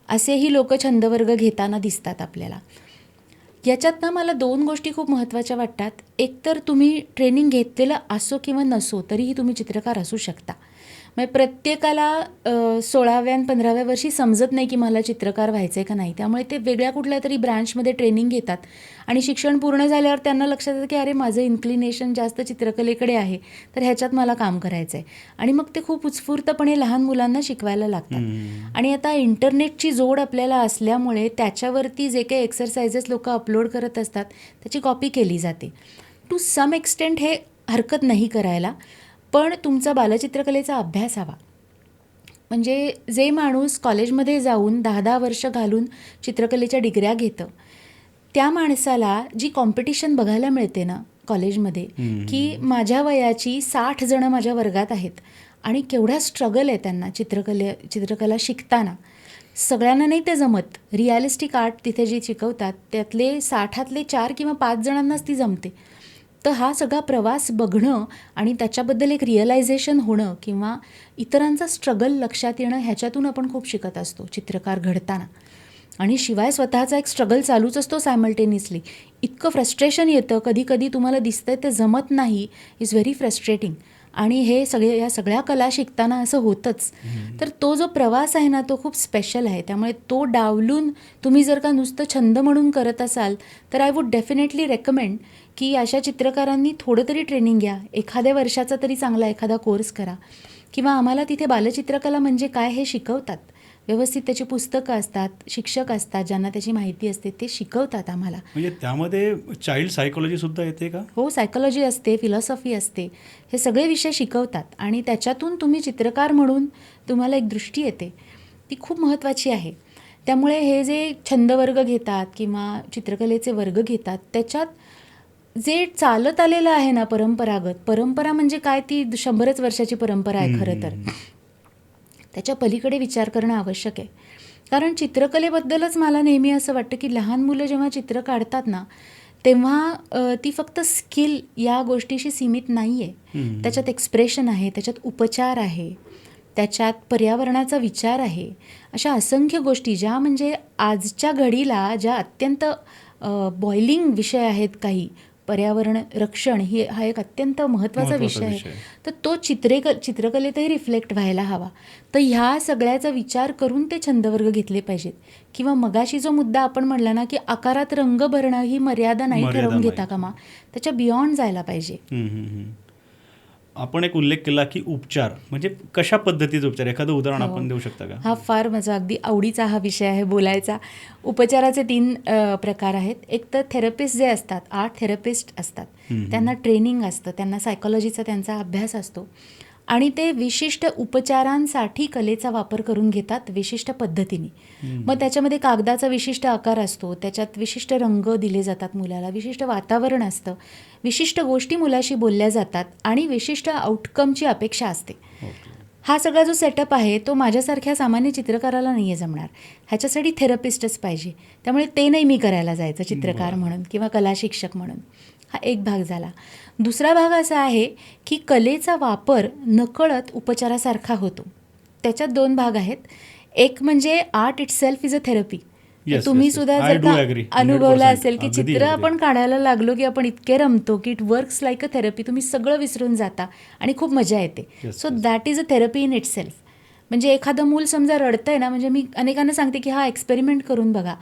असेही लोक छंदवर्ग घेताना दिसतात आपल्याला. याच्यात ना मला 2 गोष्टी खूप महत्त्वाच्या वाटतात. एक तर तुम्ही ट्रेनिंग घेतलेलं असो किंवा नसो तरीही तुम्ही चित्रकार असू शकता. म्हणजे प्रत्येकाला 16व्या आणि 15व्या वर्षी समजत नाही की मला चित्रकार व्हायचं आहे का नाही. त्यामुळे ते वेगळ्या कुठल्या तरी ब्रँचमध्ये ट्रेनिंग घेतात आणि शिक्षण पूर्ण झाल्यावर त्यांना लक्षात येतं की अरे माझं इन्क्लिनेशन जास्त चित्रकलेकडे आहे, तर ह्याच्यात मला काम करायचं आहे. आणि मग ते खूप उत्स्फूर्तपणे लहान मुलांना शिकवायला लागतात. आणि आता इंटरनेटची जोड आपल्याला असल्यामुळे त्याच्यावरती जे काही एक्सरसाइजेस लोक अपलोड करत असतात त्याची कॉपी केली जाते. टू सम एक्सटेंट हे हरकत नाही करायला, पण तुमचा बालचित्रकलेचा अभ्यास हवा. म्हणजे जे माणूस कॉलेजमध्ये जाऊन 10-10 वर्ष घालून चित्रकलेच्या डिग्र्या घेतं, त्या माणसाला जी कॉम्पिटिशन बघायला मिळते ना कॉलेजमध्ये, की माझ्या वयाची 60 जणं माझ्या वर्गात आहेत आणि केवढा स्ट्रगल आहे त्यांना चित्रकला शिकताना. सगळ्यांना नाही ते जमत. रिॲलिस्टिक आर्ट तिथे जी शिकवतात त्यातले 60तले 4 किंवा 5 जणांनाच ती जमते. तर हा सगळा प्रवास बघणं आणि त्याच्याबद्दल एक रिअलायझेशन होणं किंवा इतरांचा स्ट्रगल लक्षात येणं, ह्याच्यातून आपण खूप शिकत असतो चित्रकार घडताना. आणि शिवाय स्वतःचा एक स्ट्रगल चालूच असतो सायमल्टेनियसली. इतकं फ्रस्ट्रेशन येतं, कधी कधी तुम्हाला दिसतंय ते जमत नाही, इज व्हेरी फ्रस्ट्रेटिंग. आणि हे या सगळ्या कला शिकताना असं होतंच. तर तो जो प्रवास आहे ना तो खूप स्पेशल आहे. त्यामुळे तो डावलून तुम्ही जर का नुसतं छंद म्हणून करत असाल तर आय वूड डेफिनेटली रेकमेंड की अशा चित्रकारांनी थोडं तरी ट्रेनिंग घ्या, एखाद्या वर्षाचा तरी चांगला एखादा कोर्स करा. किंवा आम्हाला तिथे बालचित्रकला म्हणजे काय हे शिकवतात. व्यवस्थित त्याची पुस्तकं असतात, शिक्षक असतात ज्यांना त्याची माहिती असते, ते शिकवतात आम्हाला. म्हणजे त्यामध्ये चाइल्ड सायकोलॉजी सुद्धा येते का? हो, सायकोलॉजी असते, फिलॉसॉफी असते, हे सगळे विषय शिकवतात. आणि त्याच्यातून तुम्ही चित्रकार म्हणून तुम्हाला एक दृष्टी येते, ती खूप महत्त्वाची आहे. त्यामुळे हे जे छंद वर्ग घेतात किंवा चित्रकलेचे वर्ग घेतात, त्याच्यात जे चालत आलेलं आहे ना परंपरा म्हणजे काय, ती 100च वर्षाची परंपरा आहे खरं तर. त्याच्या पलीकडे विचार करणं आवश्यक आहे. कारण चित्रकलेबद्दलच मला नेहमी असं वाटतं की लहान मुलं जेव्हा चित्र काढतात ना तेव्हा ती फक्त स्किल या गोष्टीशी सीमित नाही आहे. त्याच्यात एक्सप्रेशन आहे, त्याच्यात उपचार आहे, त्याच्यात पर्यावरणाचा विचार आहे. अशा असंख्य गोष्टी ज्या म्हणजे आजच्या घडीला ज्या अत्यंत बॉइलिंग विषय आहेत काही. पर्यावरण रक्षण हा एक अत्यंत महत्त्वाचा विषय आहे. तर तो चित्रकलेतही रिफ्लेक्ट व्हायला हवा. तर ह्या सगळ्याचा विचार करून ते छंदवर्ग घेतले पाहिजेत. किंवा मगाशी जो मुद्दा आपण म्हणला ना की आकारात रंग भरणं ही मर्यादा नाही ठरवून घेता कामा, त्याच्या बियॉन्ड जायला पाहिजे. आपण एक उल्लेख केला की उपचार, म्हणजे कशा पद्धतीचा उपचार, एखादं उदाहरण आपण देऊ शकता का? हा फार माझा अगदी आवडीचा हा विषय आहे बोलायचा. उपचाराचे 3 प्रकार आहेत. एक तर थेरपिस्ट जे असतात, आर्ट थेरपिस्ट असतात, त्यांना ट्रेनिंग असतं, त्यांना सायकोलॉजीचा त्यांचा अभ्यास असतो आणि ते विशिष्ट उपचारांसाठी कलेचा वापर करून घेतात विशिष्ट पद्धतीने. मग त्याच्यामध्ये कागदाचा विशिष्ट आकार असतो, त्याच्यात विशिष्ट रंग दिले जातात मुलाला, विशिष्ट वातावरण असतं, विशिष्ट गोष्टी मुलाशी बोलल्या जातात आणि विशिष्ट आउटकमची अपेक्षा असते. हा सगळा जो सेटअप आहे तो माझ्यासारख्या सामान्य चित्रकाराला नाही आहे जमणार. ह्याच्यासाठी थेरपिस्टच पाहिजे. त्यामुळे ते नाही मी करायला जायचं चित्रकार म्हणून किंवा कला शिक्षक म्हणून. हा एक भाग झाला. दुसरा भाग असा आहे की कलेचा वापर नकळत उपचारासारखा होतो. त्याच्यात 2 भाग आहेत. एक म्हणजे art it self is a therapy. Yes, तुम्ही yes, yes. सुद्धा I जर do का agree. अनुभवलं 100%. असेल की अगदी, चित्र अगदी. आपण काढायला लागलो की आपण इतके रमतो की it works like a therapy. तुम्ही सगळं विसरून जाता आणि खूप मजा येते. Yes, so yes. That is a therapy in it self. म्हणजे एखादं मूल समजा रडतंय ना, म्हणजे मी अनेकांना सांगते की हा एक्सपेरिमेंट करून बघा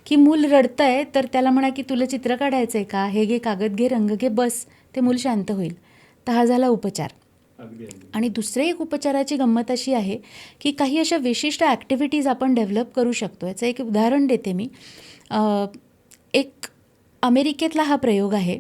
की मूल रडतंय तर त्याला म्हणा की तुला चित्र काढायचं आहे का, हे घे कागद घे, रंग घे, बस, ते मूल शांत होईल. तर हा झाला उपचार. अगदी अगदी. आणि दुसरे एक उपचाराची गंमत अशी आहे की काही अशा विशिष्ट ॲक्टिव्हिटीज आपण डेव्हलप करू शकतो. याचं एक उदाहरण देते मी. एक अमेरिकेतला हा प्रयोग आहे.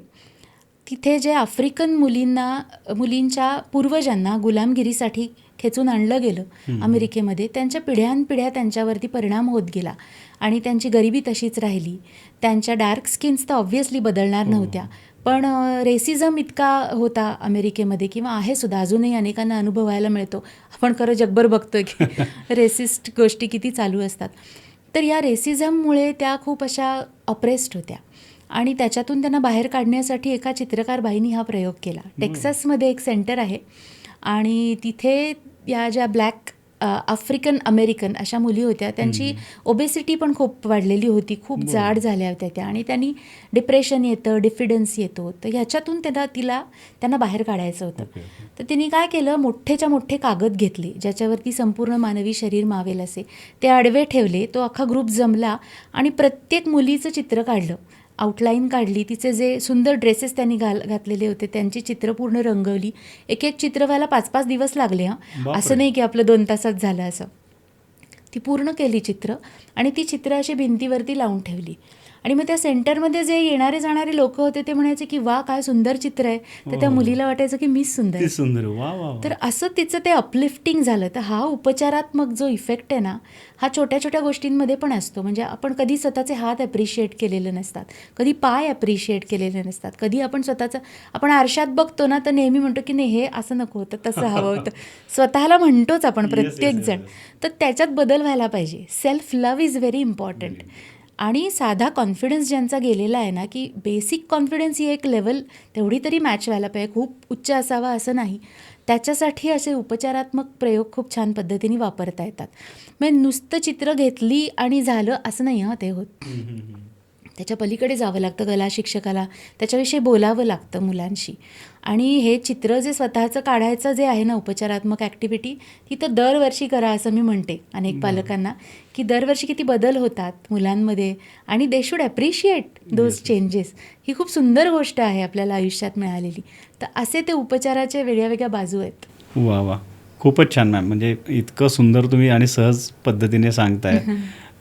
तिथे जे आफ्रिकन मुलींच्या पूर्वजांना गुलामगिरीसाठी खेचून आणलं गेलं अमेरिकेमध्ये, त्यांच्या पिढ्यानपिढ्या त्यांच्यावरती परिणाम होत गेला आणि त्यांची गरिबी तशीच राहिली. त्यांच्या डार्क स्किन्स तर ऑब्व्हियसली बदलणार नव्हत्या, पण रेसिझम इतका होता अमेरिकेमध्ये, किंवा आहे सुद्धा अजूनही अनेकांना अनुभवायला मिळतो. आपण खरं जगभर बघतोय की रेसिस्ट गोष्टी किती चालू असतात. तर या रेसिझममुळे त्या खूप अशा अप्रेस्ड होत्या आणि त्याच्यातून त्यांना बाहेर काढण्यासाठी एका चित्रकार बाईंनी हा प्रयोग केला. टेक्सासमध्ये एक सेंटर आहे आणि तिथे या ज्या ब्लॅक आफ्रिकन अमेरिकन अशा मुली होत्या, त्यांची ओबेसिटी पण खूप वाढलेली होती, खूप जाड झाल्या होत्या त्या, आणि त्यांनी डिप्रेशन येतं, डिफिडन्स येतो. तर ह्याच्यातून त्यांना बाहेर काढायचं होतं. तर तिने काय केलं, मोठेच्या मोठे कागद घेतले ज्याच्यावरती संपूर्ण मानवी शरीर मावेल असे, ते आडवे ठेवले. तो अख्खा ग्रुप जमला आणि प्रत्येक मुलीचं चित्र काढलं, आउटलाईन काढली, तिचे जे सुंदर ड्रेसेस त्यांनी घातलेले होते त्यांची चित्र पूर्ण रंगवली. एक एक चित्र व्हायला 5-5 दिवस लागले. असं नाही की आपलं 2 तासात झालं असं. ती पूर्ण केली चित्र आणि ती चित्र अशी भिंतीवरती लावून ठेवली. आणि मग त्या सेंटरमध्ये जे येणारे जाणारे लोक होते ते म्हणायचे की वा काय सुंदर चित्र आहे. तर त्या मुलीला वाटायचं की मीच सुंदर आहे. सुंदर. वा वा. तर असं तिचं ते अपलिफ्टिंग झालं. तर हा उपचारात्मक जो इफेक्ट आहे ना, हा छोट्या छोट्या गोष्टींमध्ये पण असतो. म्हणजे आपण कधी स्वतःचे हात ॲप्रिशिएट केलेले नसतात, कधी पाय ॲप्रिशिएट केलेले नसतात, कधी आपण आरशात बघतो ना तर नेहमी म्हणतो की नाही हे असं नको होतं, तसं हवं होतं. स्वतःला म्हणतोच आपण प्रत्येकजण. तर त्याच्यात बदल व्हायला पाहिजे. Self love is very important. आणि साधा कॉन्फिडन्स ज्यांचा गेलेला आहे ना, की बेसिक कॉन्फिडन्स ही एक लेवल तेवढी तरी मॅच व्हायला पाहिजे, खूप उच्च असावा असं नाही, त्याच्यासाठी असे उपचारात्मक प्रयोग खूप छान पद्धतीने वापरता येतात. म्हणजे नुसतं चित्र घेतली आणि झालं असं नाही ते होत. त्याच्या पलीकडे जावं लागतं. कला शिक्षकाला त्याच्याविषयी बोलावं लागतं मुलांशी. आणि हे चित्र जे स्वतःचं काढायचं जे आहे ना उपचारात्मक ॲक्टिव्हिटी, ती तर दरवर्षी करा असं मी म्हणते अनेक पालकांना, की दरवर्षी किती बदल होतात मुलांमध्ये आणि they should appreciate those changes. ही खूप सुंदर गोष्ट आहे आपल्याला आयुष्यात मिळालेली. तर असे ते उपचाराचे वेगळ्या वेगळ्या बाजू आहेत. वा वा, खूपच छान मॅम. म्हणजे इतकं सुंदर तुम्ही आणि सहज पद्धतीने सांगताय.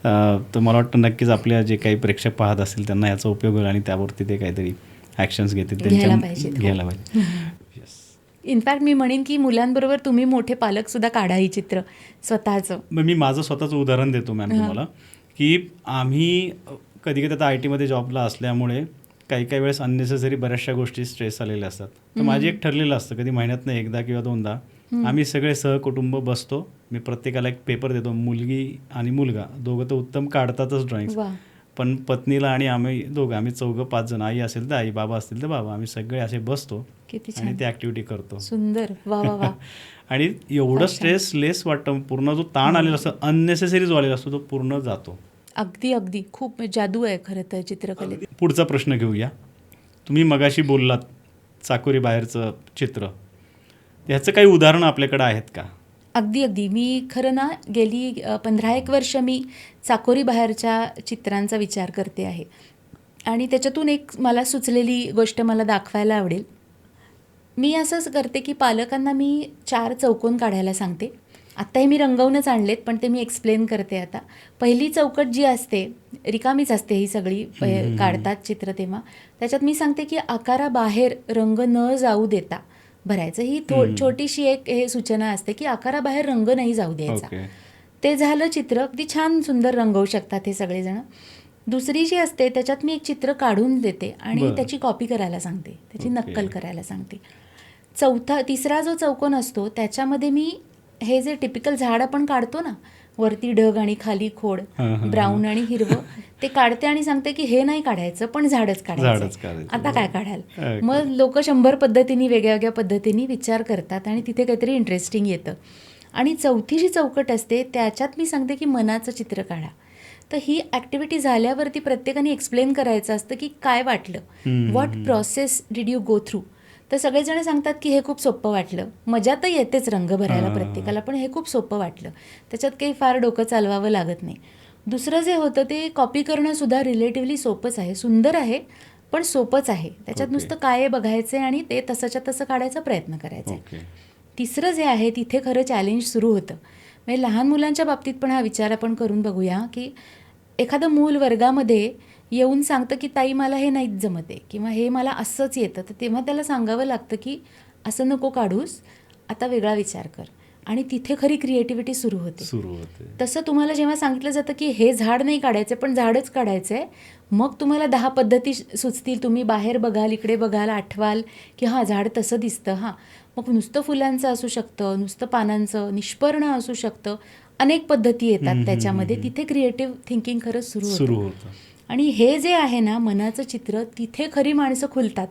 तर मला वाटतं नक्कीच आपल्या जे काही प्रेक्षक पाहत असतील त्यांना याचा उपयोग होईल आणि त्यावरती ते काहीतरी ॲक्शन्स घेतील, घ्यायला पाहिजे. इनफॅक्ट मी म्हणेन की मुलांबरोबर तुम्ही मोठे पालक सुद्धा काढा ही चित्र स्वतःचं. मी माझं स्वतःचं उदाहरण देतो मॅम तुम्हाला, की आम्ही कधी कधी आता IT मध्ये जॉबला असल्यामुळे काही काही वेळेस अननेसेसरी बऱ्याचशा गोष्टी स्ट्रेस आलेल्या असतात. तर माझी एक ठरलेलं असतं, कधी महिन्यातनं एकदा किंवा 2दा आम्ही सगळे सहकुटुंब बसतो. मी प्रत्येकाला एक पेपर देतो. मुलगी आणि मुलगा दोघं तर उत्तम काढतातच ड्रॉइंग, पण पत्नीला आणि आम्ही चौघं 5 जण, आई असेल तर आई, बाबा असतील तर बाबा, आम्ही सगळे असे बसतो आणि ती ॲक्टिव्हिटी करतो. सुंदर. वा वा वा. आणि एवढं स्ट्रेस लेस वाटतं. पूर्ण जो ताण आलेला असतो, अननेसेसरी जो आलेला असतो, तो पूर्ण जातो. अगदी अगदी खूप जादू आहे खरं तर चित्रकलेत. पुढचा प्रश्न घेऊया. तुम्ही मगाशी बोललात चाकोरी बाहेरचं चित्र, ह्याचं काही उदाहरणं आपल्याकडे आहेत का? अगदी अगदी. मी खरं ना गेली 15-1 वर्ष मी चाकोरी बाहेरच्या चित्रांचा विचार करते आहे आणि त्याच्यातून एक मला सुचलेली गोष्ट मला दाखवायला आवडेल. मी असंच करते की पालकांना मी 4 चौकोन काढायला सांगते. आत्ता हे मी रंगवूनच आणलेत पण ते मी एक्सप्लेन करते आता. पहिली चौकट जी असते रिकामीच असते, ही सगळी काढतात चित्र तेव्हा. त्याच्यात मी सांगते की आकाराबाहेर रंग न जाऊ देता भरायचं. ही छोटीशी एक हे सूचना असते की आकाराबाहेर रंग नाही जाऊ द्यायचा. ते झालं चित्र. अगदी छान सुंदर रंगवू शकतात हे सगळेजण. दुसरी जी असते त्याच्यात मी एक चित्र काढून देते आणि त्याची कॉपी करायला सांगते, त्याची नक्कल करायला सांगते. तिसरा जो चौकोन असतो त्याच्यामध्ये मी हे जे टिपिकल झाड आपण काढतो ना, वरती ढग आणि खाली खोड, ब्राऊन आणि हिरवं, ते काढते आणि सांगते की हे नाही काढायचं पण झाडच काढायचं. आता काय काढाल? मग लोक 100 पद्धतीने वेगळ्या वेगळ्या पद्धतीने विचार करतात आणि तिथे काहीतरी इंटरेस्टिंग येतं. आणि चौथी जी चौकट असते त्याच्यात मी सांगते की मनाचं चित्र काढा. तर ही ॲक्टिव्हिटी झाल्यावरती प्रत्येकाने एक्सप्लेन करायचं असतं की काय वाटलं, what process did you go through. तर सगळेजण सांगतात की हे खूप सोपं वाटलं. मजा तर येतेच रंग भरायला प्रत्येकाला, पण हे खूप सोपं वाटलं, त्याच्यात काही फार डोकं चालवावं लागत नाही. दुसरं जे होतं ते कॉपी करणं सुद्धा रिलेटिव्हली सोपंच आहे, सुंदर आहे पण सोपंच आहे. त्याच्यात नुसतं काय बघायचं आहे आणि ते तसंच्या तसं काढायचा प्रयत्न करायचा आहे. तिसरं जे आहे तिथे खरं चॅलेंज सुरू होतं. म्हणजे लहान मुलांच्या बाबतीत पण हा विचार आपण करून बघूया की एखादं मूल वर्गामध्ये येऊन सांगतं की ताई मला हे नाहीच जमत आहे किंवा हे मला असंच येतं, तर तेव्हा त्याला सांगावं लागतं की असं नको काढूस, आता वेगळा विचार कर. आणि तिथे खरी क्रिएटिव्हिटी सुरू होते. तसं तुम्हाला जेव्हा सांगितलं जातं की हे झाड नाही काढायचं पण झाडच काढायचं आहे, मग तुम्हाला 10 पद्धती सुचतील. तुम्ही बाहेर बघाल, इकडे बघाल, आठवाल की हां झाड तसं दिसतं, हां मग नुसतं फुलांचं असू शकतं, नुसतं पानांचं, निष्पर्ण असू शकतं, अनेक पद्धती येतात त्याच्यामध्ये. तिथे क्रिएटिव्ह थिंकिंग खरंच सुरू होतं. आणि हे जे आहे ना मनाचं चित्र, तिथे खरी माणसं खुलतात.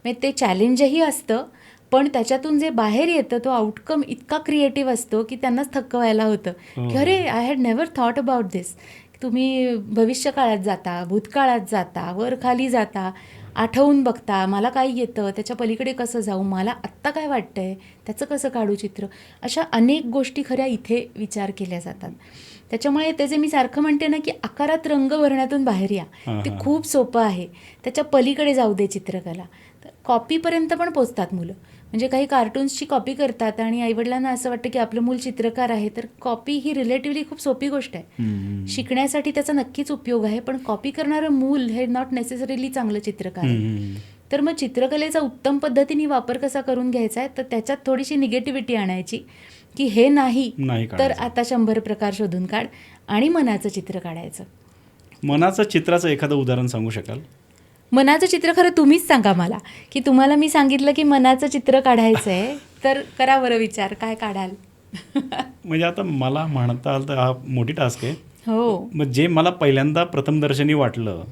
म्हणजे ते चॅलेंजही असतं, पण त्याच्यातून जे बाहेर येतं तो आउटकम इतका क्रिएटिव्ह असतो की त्यांनाच थक्क व्हायला होतं की अरे I had never thought about this. तुम्ही भविष्यकाळात जाता, भूतकाळात जाता, वर खाली जाता, आठवून बघता, मला काय येतं, त्याच्या पलीकडे कसं जाऊ, मला आत्ता काय वाटतंय, त्याचं कसं काढू चित्र. अशा अनेक गोष्टी खऱ्या इथे विचार केल्या जातात. त्याच्यामुळे ते जे मी सारखं म्हणते ना की आकारात रंग भरण्यातून बाहेर या, ते खूप सोपं आहे. त्याच्या पलीकडे जाऊ दे चित्रकला. तर कॉपीपर्यंत पण पोचतात मुलं. म्हणजे काही कार्टून्सची कॉपी करतात आणि आईवडिलांना असं वाटतं की आपलं मूल चित्रकार आहे. तर कॉपी ही रिलेटिव्हली खूप सोपी गोष्ट आहे, शिकण्यासाठी त्याचा नक्कीच उपयोग आहे. पण कॉपी करणारं मूल हे नॉट नेसेसरीली चांगलं चित्रकार आहे. तर मग चित्रकलेचा उत्तम पद्धतीने वापर कसा करून घ्यायचा आहे, तर त्याच्यात थोडीशी निगेटिव्हिटी आणायची की हे नाही तर आता 100 प्रकार शोधून काढ आणि मनाचं चित्र काढायचं. मनाचं चित्राचं एखादं उदाहरण सांगू शकाल? मनाचं चित्र खरं तुम्हीच सांगा मला, की तुम्हाला मी सांगितलं की मनाचं चित्र काढायचं आहे, तर करा बरं विचार, काय काढाल? म्हणजे आता मला म्हणता आलं तर हा मोठी टास्क आहे. हो. मग जे मला पहिल्यांदा प्रथमदर्शनी वाटलं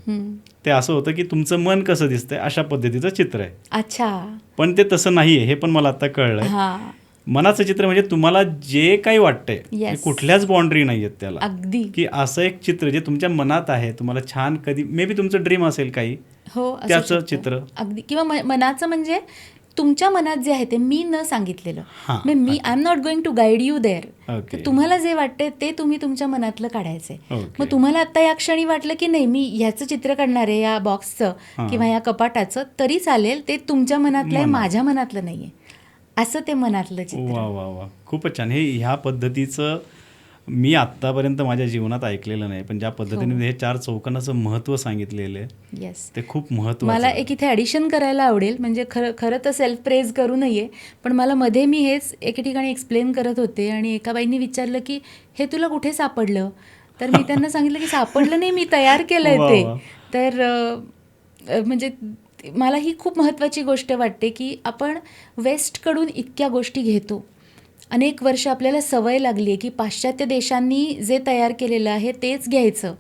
ते असं होतं की तुमचं मन कसं दिसतंय अशा पद्धतीचं चित्र आहे. अच्छा. पण ते तसं नाही आहे हे पण मला आता कळलंय. हां. मनाचं चित्र म्हणजे तुम्हाला जे काही वाटतंय, Yes. कुठल्याच बाउंड्री नाही आहेत त्याला, अगदी. की असं एक चित्र जे तुमच्या मनात आहे, तुम्हाला छान कधी मे बी तुमचं ड्रीम असेल काही, हो असू त्याचं शकतं. चित्र. अगदी. किंवा मनाचं म्हणजे तुमच्या मनात जे आहे ते मी न सांगितलेलं. हां, मी I am not going to guide you there. Okay. तुम्हाला जे वाटतंय ते तुम्ही तुमच्या मनातलं काढायचंय. ओके. मग तुम्हाला आता या क्षणी वाटलं की नाही मी ह्याचं चित्र काढणार आहे, या बॉक्सचं किंवा या कपाटाचं, तरी चालेल. ते तुमच्या मनातलं आहे, माझ्या मनातलं नाहीये. असं ते मनातलं चित्र. वा वा वा, खूपच छान. हे ह्या पद्धतीचं मी आत्तापर्यंत माझ्या जीवनात ऐकलेलं नाही, पण ज्या पद्धतीने हे 4 चौकोनाचं महत्त्व सांगितलेलं आहे येस, ते खूप महत्त्वाचं मला आहे. एक इथे ॲडिशन करायला आवडेल. म्हणजे खरं तर सेल्फ प्रेज करू नये, पण मला मध्ये मी हेच एके ठिकाणी एक्सप्लेन करत होते आणि एका बाईंनी विचारलं की हे तुला कुठे सापडलं, तर मी त्यांना सांगितलं की सापडलं नाही, मी तयार केलंय वा ते. वा. तर म्हणजे मला ही खूप महत्त्वाची गोष्ट वाटते की आपण वेस्टकडून इतक्या गोष्टी घेतो. अनेक वर्ष आपल्याला सवय लागली आहे की पाश्चात्य देशांनी जे तयार केलेलं आहे तेच घ्यायचं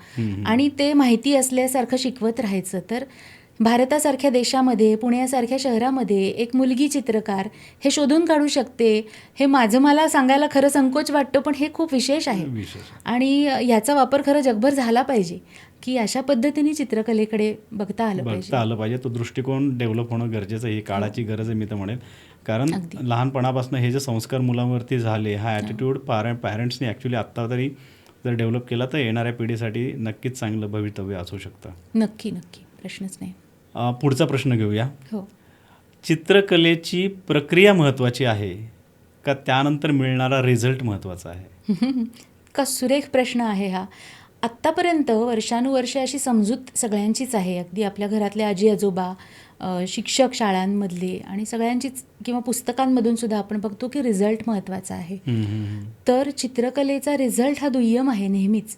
आणि ते माहिती असल्यासारखं शिकवत राहायचं. तर भारतासारख्या देशामध्ये, पुण्यासारख्या शहरामध्ये एक मुलगी चित्रकार हे शोधून काढू शकते, हे मला सांगायला खरं संकोच वाटतो, पण हे खूप विशेष आहे. आणि याचा वापर खरं जगभर झाला पाहिजे की अशा पद्धतीने चित्रकलेकडे बघता आलं पाहिजे. तो दृष्टिकोन डेव्हलप होणं गरजेचं आहे. ही काळाची गरज आहे मी तर म्हणेन. कारण लहानपणापासून हे जे संस्कार मुलांवरती झाले, हा ॲटिट्यूड पॅरेंट्सनी ॲक्च्युली आत्ता तरी जर डेव्हलप केला तर येणाऱ्या पिढीसाठी नक्कीच चांगलं भवितव्य असू शकतं. नक्की प्रश्नच नाही. पुढचा प्रश्न घेऊया. हो. चित्रकलेची प्रक्रिया महत्त्वाची आहे का त्यानंतर मिळणारा रिझल्ट महत्त्वाचा आहे? का सुरेख प्रश्न आहे हा. आत्तापर्यंत वर्षानुवर्षे अशी समजूत सगळ्यांचीच आहे, अगदी आपल्या घरातले आजी आजोबा, शिक्षक शाळांमधले आणि सगळ्यांचीच, किंवा पुस्तकांमधून सुद्धा आपण बघतो की रिझल्ट महत्त्वाचा आहे. तर चित्रकलेचा रिझल्ट हा दुय्यम आहे नेहमीच.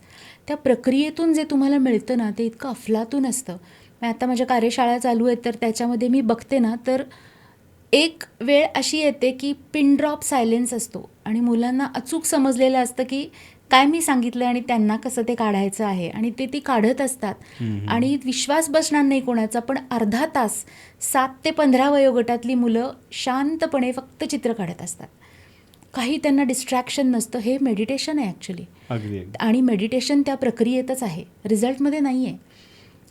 त्या प्रक्रियेतून जे तुम्हाला मिळतं ना ते इतकं अफलातून असतं. आता माझ्या कार्यशाळा चालू आहेत तर त्याच्यामध्ये मी बघते ना, तर एक वेळ अशी येते की पिन ड्रॉप सायलेन्स असतो आणि मुलांना अचूक समजलेलं असतं की काय मी सांगितलं आणि त्यांना कसं ते काढायचं आहे आणि ते ती काढत असतात आणि विश्वास बसणार नाही कोणाचा, पण अर्धा तास 7 ते 15 वयोगटातली मुलं शांतपणे फक्त चित्र काढत असतात काही त्यांना डिस्ट्रॅक्शन नसतं. हे मेडिटेशन आहे ॲक्च्युली. अगदी अगदी. आणि मेडिटेशन त्या प्रक्रियेतच आहे, रिझल्टमध्ये नाही आहे.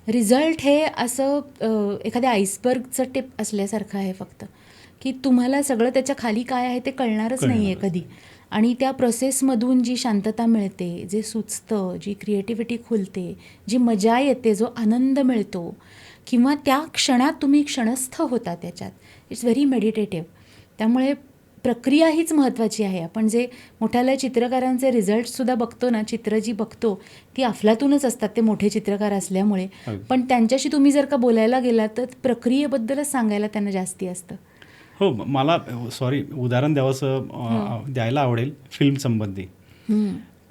रिझल्ट हे असं एखाद्या आईसबर्गचं टिप असल्यासारखं आहे फक्त, की तुम्हाला सगळं त्याच्या खाली काय आहे ते कळणारच नाही आहे कधी. आणि त्या प्रोसेसमधून जी शांतता मिळते, जे सुचतं, जी क्रिएटिव्हिटी खुलते, जी मजा येते, जो आनंद मिळतो, किंवा त्या क्षणात तुम्ही क्षणस्थ होता त्याच्यात, इट्स व्हेरी मेडिटेटिव्ह. त्यामुळे प्रक्रिया हीच महत्त्वाची आहे. आपण जे मोठ्याल्या चित्रकारांचे रिझल्टसुद्धा बघतो ना, चित्र जी बघतो ती अफलातूनच असतात, ते मोठे चित्रकार असल्यामुळे. पण त्यांच्याशी तुम्ही जर का बोलायला गेलात तर प्रक्रियेबद्दलच सांगायला त्यांना जास्ती असतं. हो, मला उदाहरण द्यायला आवडेल फिल्म संबंधी.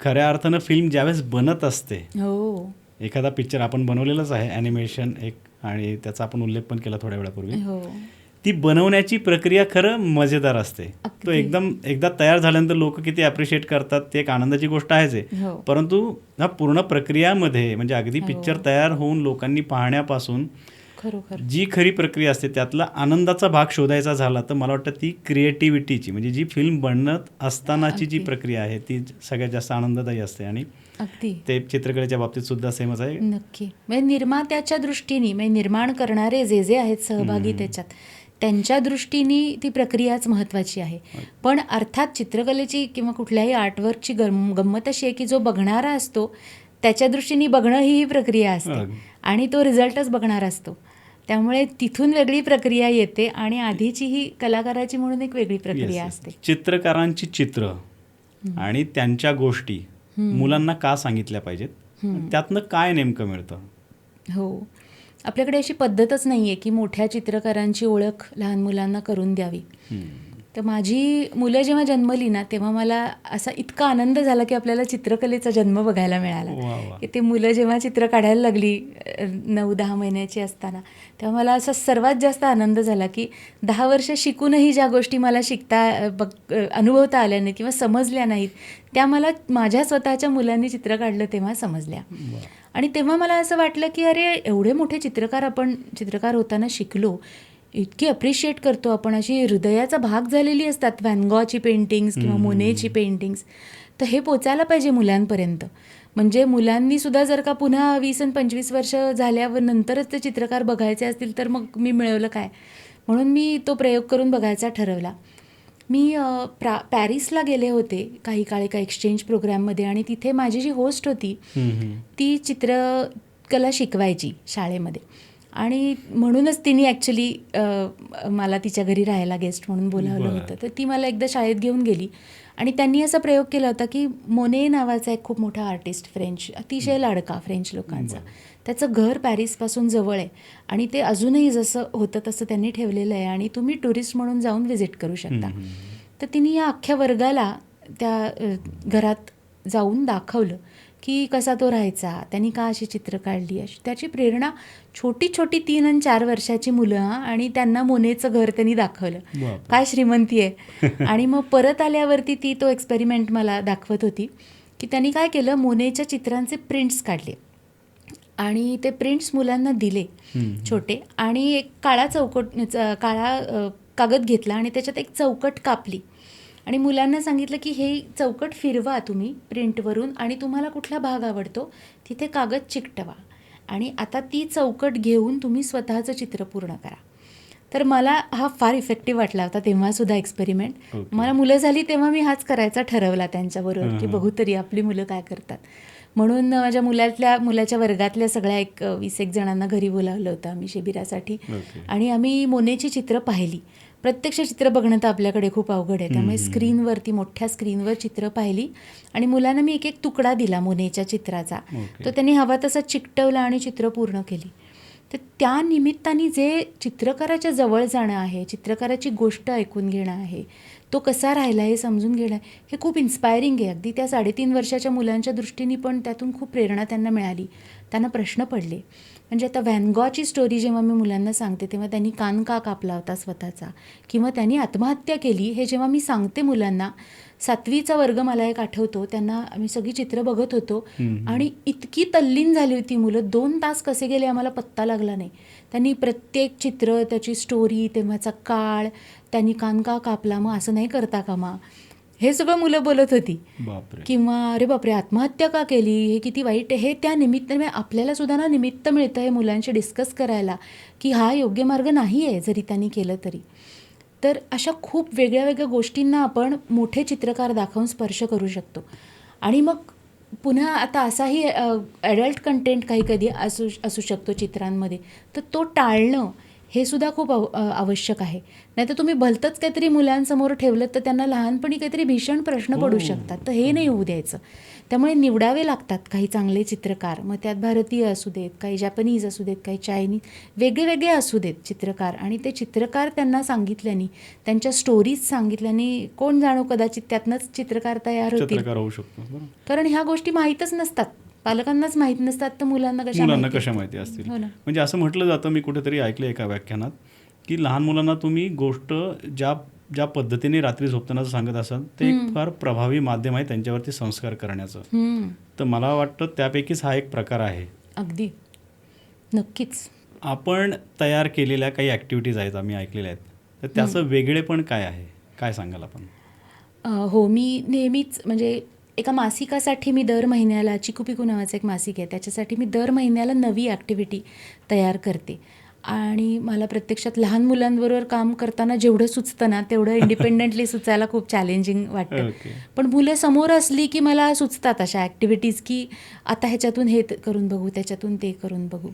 खऱ्या अर्थानं फिल्म ज्यावेळेस बनत असते, हो, एखादा पिक्चर आपण बनवलेलंच आहे ॲनिमेशन एक, आणि त्याचा आपण उल्लेख पण केला थोड्या वेळापूर्वी. हो, ती बनवण्याची प्रक्रिया खरं मजेदार असते. तो एकदा तयार झाल्यानंतर लोक किती ॲप्रिशिएट करतात ते एक आनंदाची गोष्ट आहेच आहे. हो, परंतु ह्या पूर्ण प्रक्रियामध्ये म्हणजे अगदी पिक्चर तयार होऊन लोकांनी पाहण्यापासून खरोखर जी खरी प्रक्रिया असते त्यातला आनंदाचा भाग शोधायचा झाला तर मला वाटतं ती क्रिएटिव्हिटीची, म्हणजे जी फिल्म बनत असतानाची जी प्रक्रिया आहे ती सगळ्यात जास्त आनंददायी असते. आणि अगदी ते चित्रकलेच्या बाबतीत सुद्धा सेमच आहे. नक्की. म्हणजे निर्मात्याच्या दृष्टीने, म्हणजे निर्माण करणारे जे आहेत सहभागी त्याच्यात, त्यांच्या दृष्टीने ती प्रक्रियाच महत्त्वाची आहे. पण अर्थात चित्रकलेची किंवा कुठल्याही आर्टवर्कची गंमत अशी आहे की जो बघणारा असतो त्याच्या दृष्टीने बघणं ही प्रक्रिया असते आणि तो रिझल्टच बघणार असतो. त्यामुळे तिथून वेगळी प्रक्रिया येते आणि आधीची ही कलाकाराची म्हणून एक वेगळी प्रक्रिया असते. चित्रकारांची चित्र आणि त्यांच्या गोष्टी मुलांना का सांगितल्या पाहिजेत, त्यातनं काय नेमकं मिळतं? हो, आपल्याकडे अशी पद्धतच नाही आहे की मोठ्या चित्रकारांची ओळख लहान मुलांना करून द्यावी. तर माझी मुलं जेव्हा जन्मली ना तेव्हा मला असा इतका आनंद झाला की आपल्याला चित्रकलेचा जन्म बघायला मिळाला. की ते मुलं जेव्हा चित्र काढायला लागली 9-10 महिन्याची असताना, तेव्हा मला असा सर्वात जास्त आनंद झाला की 10 वर्ष शिकूनही ज्या गोष्टी मला अनुभवता आल्या नाहीत किंवा समजल्या नाहीत त्या मला माझ्या स्वतःच्या मुलांनी चित्र काढलं तेव्हा समजल्या. आणि तेव्हा मला असं वाटलं की अरे एवढे मोठे चित्रकार होताना शिकलो, इतकी अप्रिशिएट करतो आपण, अशी हृदयाचा भाग झालेली असतात व्हॅन गॉची पेंटिंग्स किंवा मोनेची पेंटिंग्स, तर हे पोचायला पाहिजे मुलांपर्यंत. म्हणजे मुलांनी सुद्धा जर का पुन्हा 20 आणि 25 वर्ष झाल्यावर नंतरच ते चित्रकार बघायचे असतील तर मग मी मिळवलं काय. म्हणून मी तो प्रयोग करून बघायचा ठरवला. मी पॅरिसला गेले होते काही काळ एका एक्सचेंज प्रोग्रॅममध्ये, आणि तिथे माझी जी होस्ट होती ती चित्रकला शिकवायची शाळेमध्ये, आणि म्हणूनच तिने ॲक्च्युली मला तिच्या घरी राहायला गेस्ट म्हणून बोलावलं होतं. तर ती मला एकदा शाळेत घेऊन गेली आणि त्यांनी असा प्रयोग केला होता की मोने नावाचा एक खूप मोठा आर्टिस्ट, फ्रेंच, अतिशय लाडका फ्रेंच लोकांचा, त्याचं घर पॅरिसपासून जवळ आहे आणि ते अजूनही जसं होतं तसं त्यांनी ठेवलेलं आहे आणि तुम्ही टुरिस्ट म्हणून जाऊन व्हिजिट करू शकता. तर तिने या अख्ख्या वर्गाला त्या घरात जाऊन दाखवलं की कसा तो राहायचा, त्यांनी का अशी चित्र काढली, अशी त्याची प्रेरणा. छोटी 3 आणि 4 वर्षाची मुलं, आणि त्यांना मोनेचं घर त्यांनी दाखवलं. काय श्रीमंती आहे. आणि मग परत आल्यावरती ती तो एक्सपेरिमेंट मला दाखवत होती की त्यांनी काय केलं, मोनेच्या चित्रांचे प्रिंट्स काढले आणि ते प्रिंट्स मुलांना दिले छोटे, आणि एक काळा कागद घेतला आणि त्याच्यात एक चौकट कापली आणि मुलांना सांगितलं की हे चौकट फिरवा तुम्ही प्रिंटवरून आणि तुम्हाला कुठला भाग आवडतो तिथे कागद चिकटवा आणि आता ती चौकट घेऊन तुम्ही स्वतःचं चित्र पूर्ण करा. तर मला हा फार इफेक्टिव्ह वाटला होता तेव्हासुद्धा एक्सपेरिमेंट. मला मुलं झाली तेव्हा मी हाच करायचा ठरवला त्यांच्याबरोबर की बघू तरी आपली मुलं काय करतात. म्हणून माझ्या मुलाच्या वर्गातल्या सगळ्या 20-21 जणांना घरी बोलावलं होतं आम्ही शिबिरासाठी आणि आम्ही मोनेची चित्र पाहिली. प्रत्यक्ष चित्र बघणं तर आपल्याकडे खूप अवघड आहे, त्यामुळे मोठ्या स्क्रीनवर चित्र पाहिली आणि मुलांना मी एक तुकडा दिला मोनेच्या चित्राचा. तो त्यांनी हवा तसा चिकटवला आणि चित्र पूर्ण केली. तर त्या निमित्ताने जे चित्रकाराच्या जवळ जाणं आहे, चित्रकाराची गोष्ट ऐकून घेणं आहे, तो कसा राहिला हे समजून घेणं आहे, हे खूप इन्स्पायरिंग आहे. अगदी त्या 3.5 वर्षाच्या मुलांच्या दृष्टीने पण त्यातून खूप प्रेरणा त्यांना मिळाली. त्यांना प्रश्न पडले. म्हणजे आता व्हॅन गॉची स्टोरी जेव्हा मी मुलांना सांगते तेव्हा त्यांनी कान का कापला होता स्वतःचा किंवा त्यांनी आत्महत्या केली, हे जेव्हा मी सांगते मुलांना, 7वीचा वर्ग मला एक आठवतो, त्यांना आम्ही सगळी चित्र बघत होतो आणि इतकी तल्लीन झाली होती मुलं, 2 तास कसे गेले आम्हाला पत्ता लागला नाही. त्यांनी प्रत्येक चित्र, त्याची स्टोरी, तेव्हाचा काळ, त्यांनी कान का कापला, मग असं नाही करता कामा, हे सगळं मुलं बोलत होती. बापरे. किंवा अरे बापरे, आत्महत्या का केली, हे किती वाईट आहे. हे त्या निमित्ताने आपल्याला सुद्धा ना निमित्त मिळतं हे मुलांशी डिस्कस करायला की हा योग्य मार्ग नाही आहे जरी त्यांनी केलं तरी. तर अशा खूप वेगळ्या वेगळ्या गोष्टींना आपण मोठे चित्रकार दाखवून स्पर्श करू शकतो. आणि मग पुन्हा आता असाही ॲडल्ट कंटेंट काही कधी असू शकतो चित्रांमध्ये, तर तो टाळणं हे सुद्धा खूप आवश्यक आहे. नाही तर तुम्ही भलतंच काहीतरी मुलांसमोर ठेवलं तर त्यांना लहानपणी काहीतरी भीषण प्रश्न पडू शकतात. तर हे नाही होऊ द्यायचं. त्यामुळे निवडावे लागतात काही चांगले चित्रकार. मग त्यात भारतीय असू देत, काही जॅपनीज असू देत, काही चायनीज, वेगळे वेगळे असू देत चित्रकार. आणि ते चित्रकार त्यांना सांगितल्याने, त्यांच्या स्टोरीज सांगितल्याने कोण जाणो कदाचित त्यातनंच चित्रकार तयार होतील. होऊ शकतो. कारण ह्या गोष्टी माहीतच नसतात, पालकांनाच माहीत नसतात, तर मुलांना कशा माहिती असतील. म्हणजे असं म्हटलं जातं, मी कुठेतरी ऐकलं एका व्याख्यानात, की लहान मुलांना तुम्ही गोष्ट ज्या पद्धतीने रात्री झोपताना सांगत असाल ते एक फार प्रभावी माध्यम आहे त्यांच्यावरती संस्कार करण्याचं. तर मला वाटतं त्यापैकीच हा एक प्रकार आहे. अगदी नक्कीच. आपण तयार केलेल्या काही ॲक्टिव्हिटीज आहेत, आम्ही ऐकलेल्या आहेत, तर त्याचं वेगळेपण काय आहे, काय सांगाल आपण? हो, मी नेहमीच म्हणजे एका मासिकासाठी मी दर महिन्याला, चिकूपिकू नावाचं एक मासिक आहे, त्याच्यासाठी मी दर महिन्याला नवी ॲक्टिव्हिटी तयार करते. आणि मला प्रत्यक्षात लहान मुलांबरोबर काम करताना जेवढं सुचतं ना तेवढं इंडिपेंडेंटली सुचायला खूप चॅलेंजिंग वाटतं. पण मुलं समोर असली की मला सुचतात अशा ॲक्टिव्हिटीज, की आता ह्याच्यातून हे करून बघू, त्याच्यातून ते करून बघू.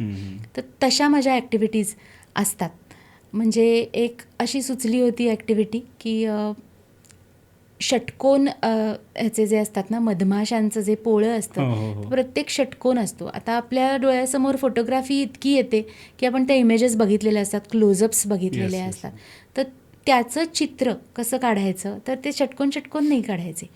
तर तशा माझ्या ॲक्टिव्हिटीज असतात. म्हणजे एक अशी सुचली होती ॲक्टिव्हिटी की षटकोन ह्याचे जे असतात ना, मधमाशांचं जे पोळं असतं, प्रत्येक षटकोन असतो. आता आपल्या डोळ्यासमोर फोटोग्राफी इतकी येते की आपण त्या इमेजेस बघितलेल्या असतात, क्लोजअप्स बघितलेले असतात. तर त्याचं चित्र कसं काढायचं, तर ते षटकोन नाही काढायचे.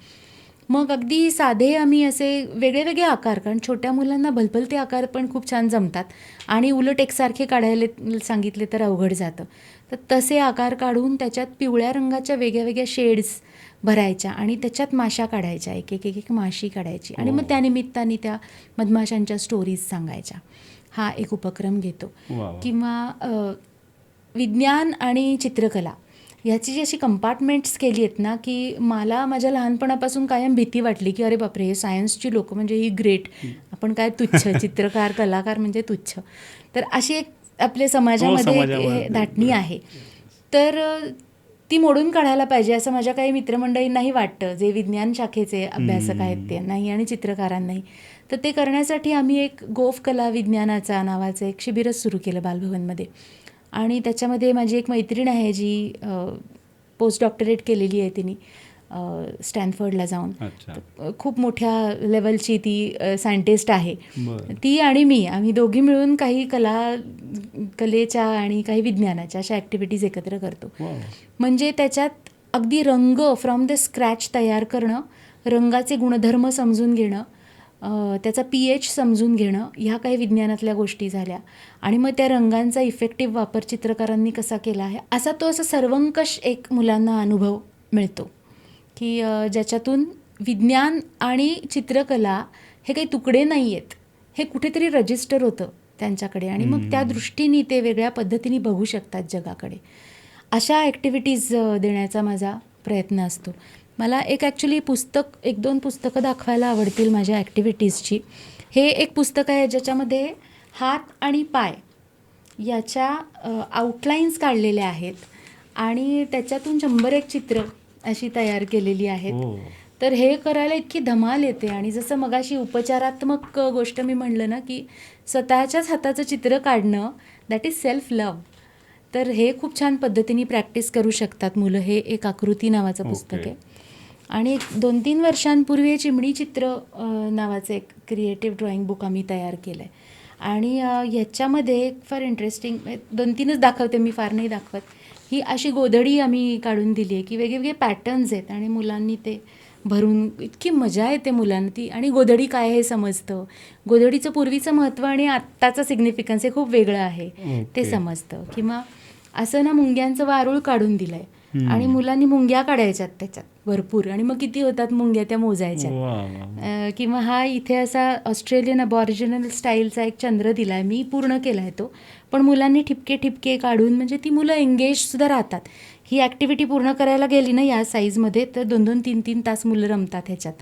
मग अगदी साधे आम्ही असे वेगळे वेगळे आकार, कारण छोट्या मुलांना भलभलते आकार पण खूप छान जमतात आणि उलट एकसारखे काढायला सांगितले तर अवघड जातं. तर तसे आकार काढून त्याच्यात पिवळ्या रंगाच्या वेगळ्या वेगळ्या शेड्स भरायच्या आणि त्याच्यात माशा काढायच्या, एक एक एक एक माशी काढायची आणि मग त्यानिमित्ताने त्या मधमाशांच्या स्टोरीज सांगायच्या. हा एक उपक्रम घेतो. किंवा विज्ञान आणि चित्रकला ह्याची जी अशी कंपार्टमेंट्स केली आहेत ना, की मला माझ्या लहानपणापासून कायम भीती वाटली की अरे बापरे, हे सायन्सची लोक म्हणजे ही ग्रेट, आपण काय तुच्छ, चित्रकार कलाकार म्हणजे तुच्छ. तर अशी एक आपल्या समाजामध्ये धाटणी आहे. तर ती मोडून काढायला पाहिजे असं माझ्या काही मित्रमंडळींनाही वाटतं, जे विज्ञान शाखेचे अभ्यासक आहेत त्यांनाही आणि चित्रकारांनाही. तर ते करण्यासाठी आम्ही एक गोफ कला विज्ञानाचा नावाचं एक शिबिरच सुरू केलं बालभवनमध्ये. आणि त्याच्यामध्ये माझी एक मैत्रीण आहे जी पोस्ट डॉक्टरेट केलेली आहे तिने स्टॅनफर्डला जाऊन. खूप मोठ्या लेवलची ती सायंटिस्ट आहे. ती आणि मी, आम्ही दोघी मिळून काही कलेच्या आणि काही विज्ञानाच्या अशा ॲक्टिव्हिटीज एकत्र करतो. म्हणजे त्याच्यात अगदी रंग फ्रॉम द स्क्रॅच तयार करणं, रंगाचे गुणधर्म समजून घेणं, त्याचा pH समजून घेणं, ह्या काही विज्ञानातल्या गोष्टी झाल्या. आणि मग त्या रंगांचा इफेक्टिव्ह वापर चित्रकारांनी कसा केला आहे, असा तो असा सर्वंकष एक मुलांना अनुभव मिळतो की ज्याच्यातून विज्ञान आणि चित्रकला हे काही तुकडे नाही आहेत, हे कुठेतरी रजिस्टर होतं त्यांच्याकडे आणि मग त्या दृष्टीने ते वेगळ्या पद्धतीने बघू शकतात जगाकडे. अशा ॲक्टिव्हिटीज देण्याचा माझा प्रयत्न असतो. मला एक ॲक्च्युली पुस्तक, 1-2 पुस्तकं दाखवायला आवडतील माझ्या ॲक्टिव्हिटीजची. हे एक पुस्तक आहे ज्याच्यामध्ये हात आणि पाय याच्या आउटलाईन्स काढलेल्या आहेत आणि त्याच्यातून 101 चित्र अशी तयार केलेली आहेत. तर हे करायला इतकी धमाल येते. आणि जसं मगाशी उपचारात्मक गोष्ट मी म्हणलं ना, की स्वतःच्याच हाताचं चित्र काढणं, दॅट इज सेल्फ लव्ह. तर हे खूप छान पद्धतीने प्रॅक्टिस करू शकतात मुलं. हे एक आकृती नावाचं पुस्तक आहे. आणि 2-3 वर्षांपूर्वी चिमणी चित्र नावाचं एक क्रिएटिव्ह ड्रॉइंग बुक आम्ही तयार केलं आहे. आणि ह्याच्यामध्ये फार इंटरेस्टिंग 2-3च दाखवते मी, फार नाही दाखवत. ही अशी गोधडी आम्ही काढून दिली आहे की वेगवेगळे पॅटर्न्स आहेत आणि मुलांनी ते भरून, इतकी मजा येते मुलांना ती. आणि गोधडी काय हे समजतं, गोधडीचं पूर्वीचं महत्त्व आणि आत्ताचं सिग्निफिकन्स हे खूप वेगळं आहे ते समजतं. किंवा असं ना, मुंग्यांचं वारूळ काढून दिलं आहे आणि मुलांनी मुंग्या काढायच्यात त्याच्यात भरपूर, आणि मग किती होतात मुंग्या त्या मोजायच्या. किंवा हा इथे असा ऑस्ट्रेलियन अबॉरिजिनल स्टाईलचा एक चंद्र दिला आहे, मी पूर्ण केला आहे तो, पण मुलांनी ठिपके ठिपके काढून, म्हणजे ती मुलं एंगेज सुद्धा राहतात. ही ॲक्टिव्हिटी पूर्ण करायला गेली ना या साईजमध्ये तर 2-2, 3-3 तास मुलं रमतात ह्याच्यात.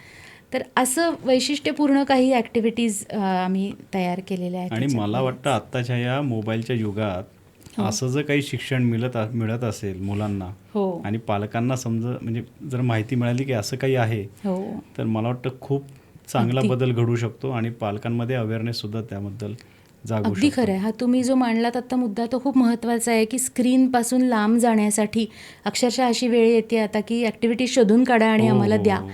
तर असं वैशिष्ट्यपूर्ण काही ॲक्टिव्हिटीज आम्ही तयार केलेल्या आहेत. आणि मला वाटतं आत्ताच्या या मोबाईलच्या युगात असं जर काही शिक्षण मिळत असेल मुलांना हो आणि पालकांना म्हणजे जर माहिती मिळाली की असं काही आहे, हो तर मला वाटतं खूप चांगला अगदी. बदल घडू शकतो आणि पालकांमध्ये अवेअरनेस सुद्धा त्याबद्दल जागू अगदी शकतो. खरं आहे. हा तुम्ही जो मांडलात आत्ता मुद्दा तो खूप महत्त्वाचा आहे की स्क्रीनपासून लांब जाण्यासाठी अक्षरशः अशी वेळ येते आता की ॲक्टिव्हिटी शोधून काढा आणि हो, आम्हाला हो, द्या. हो.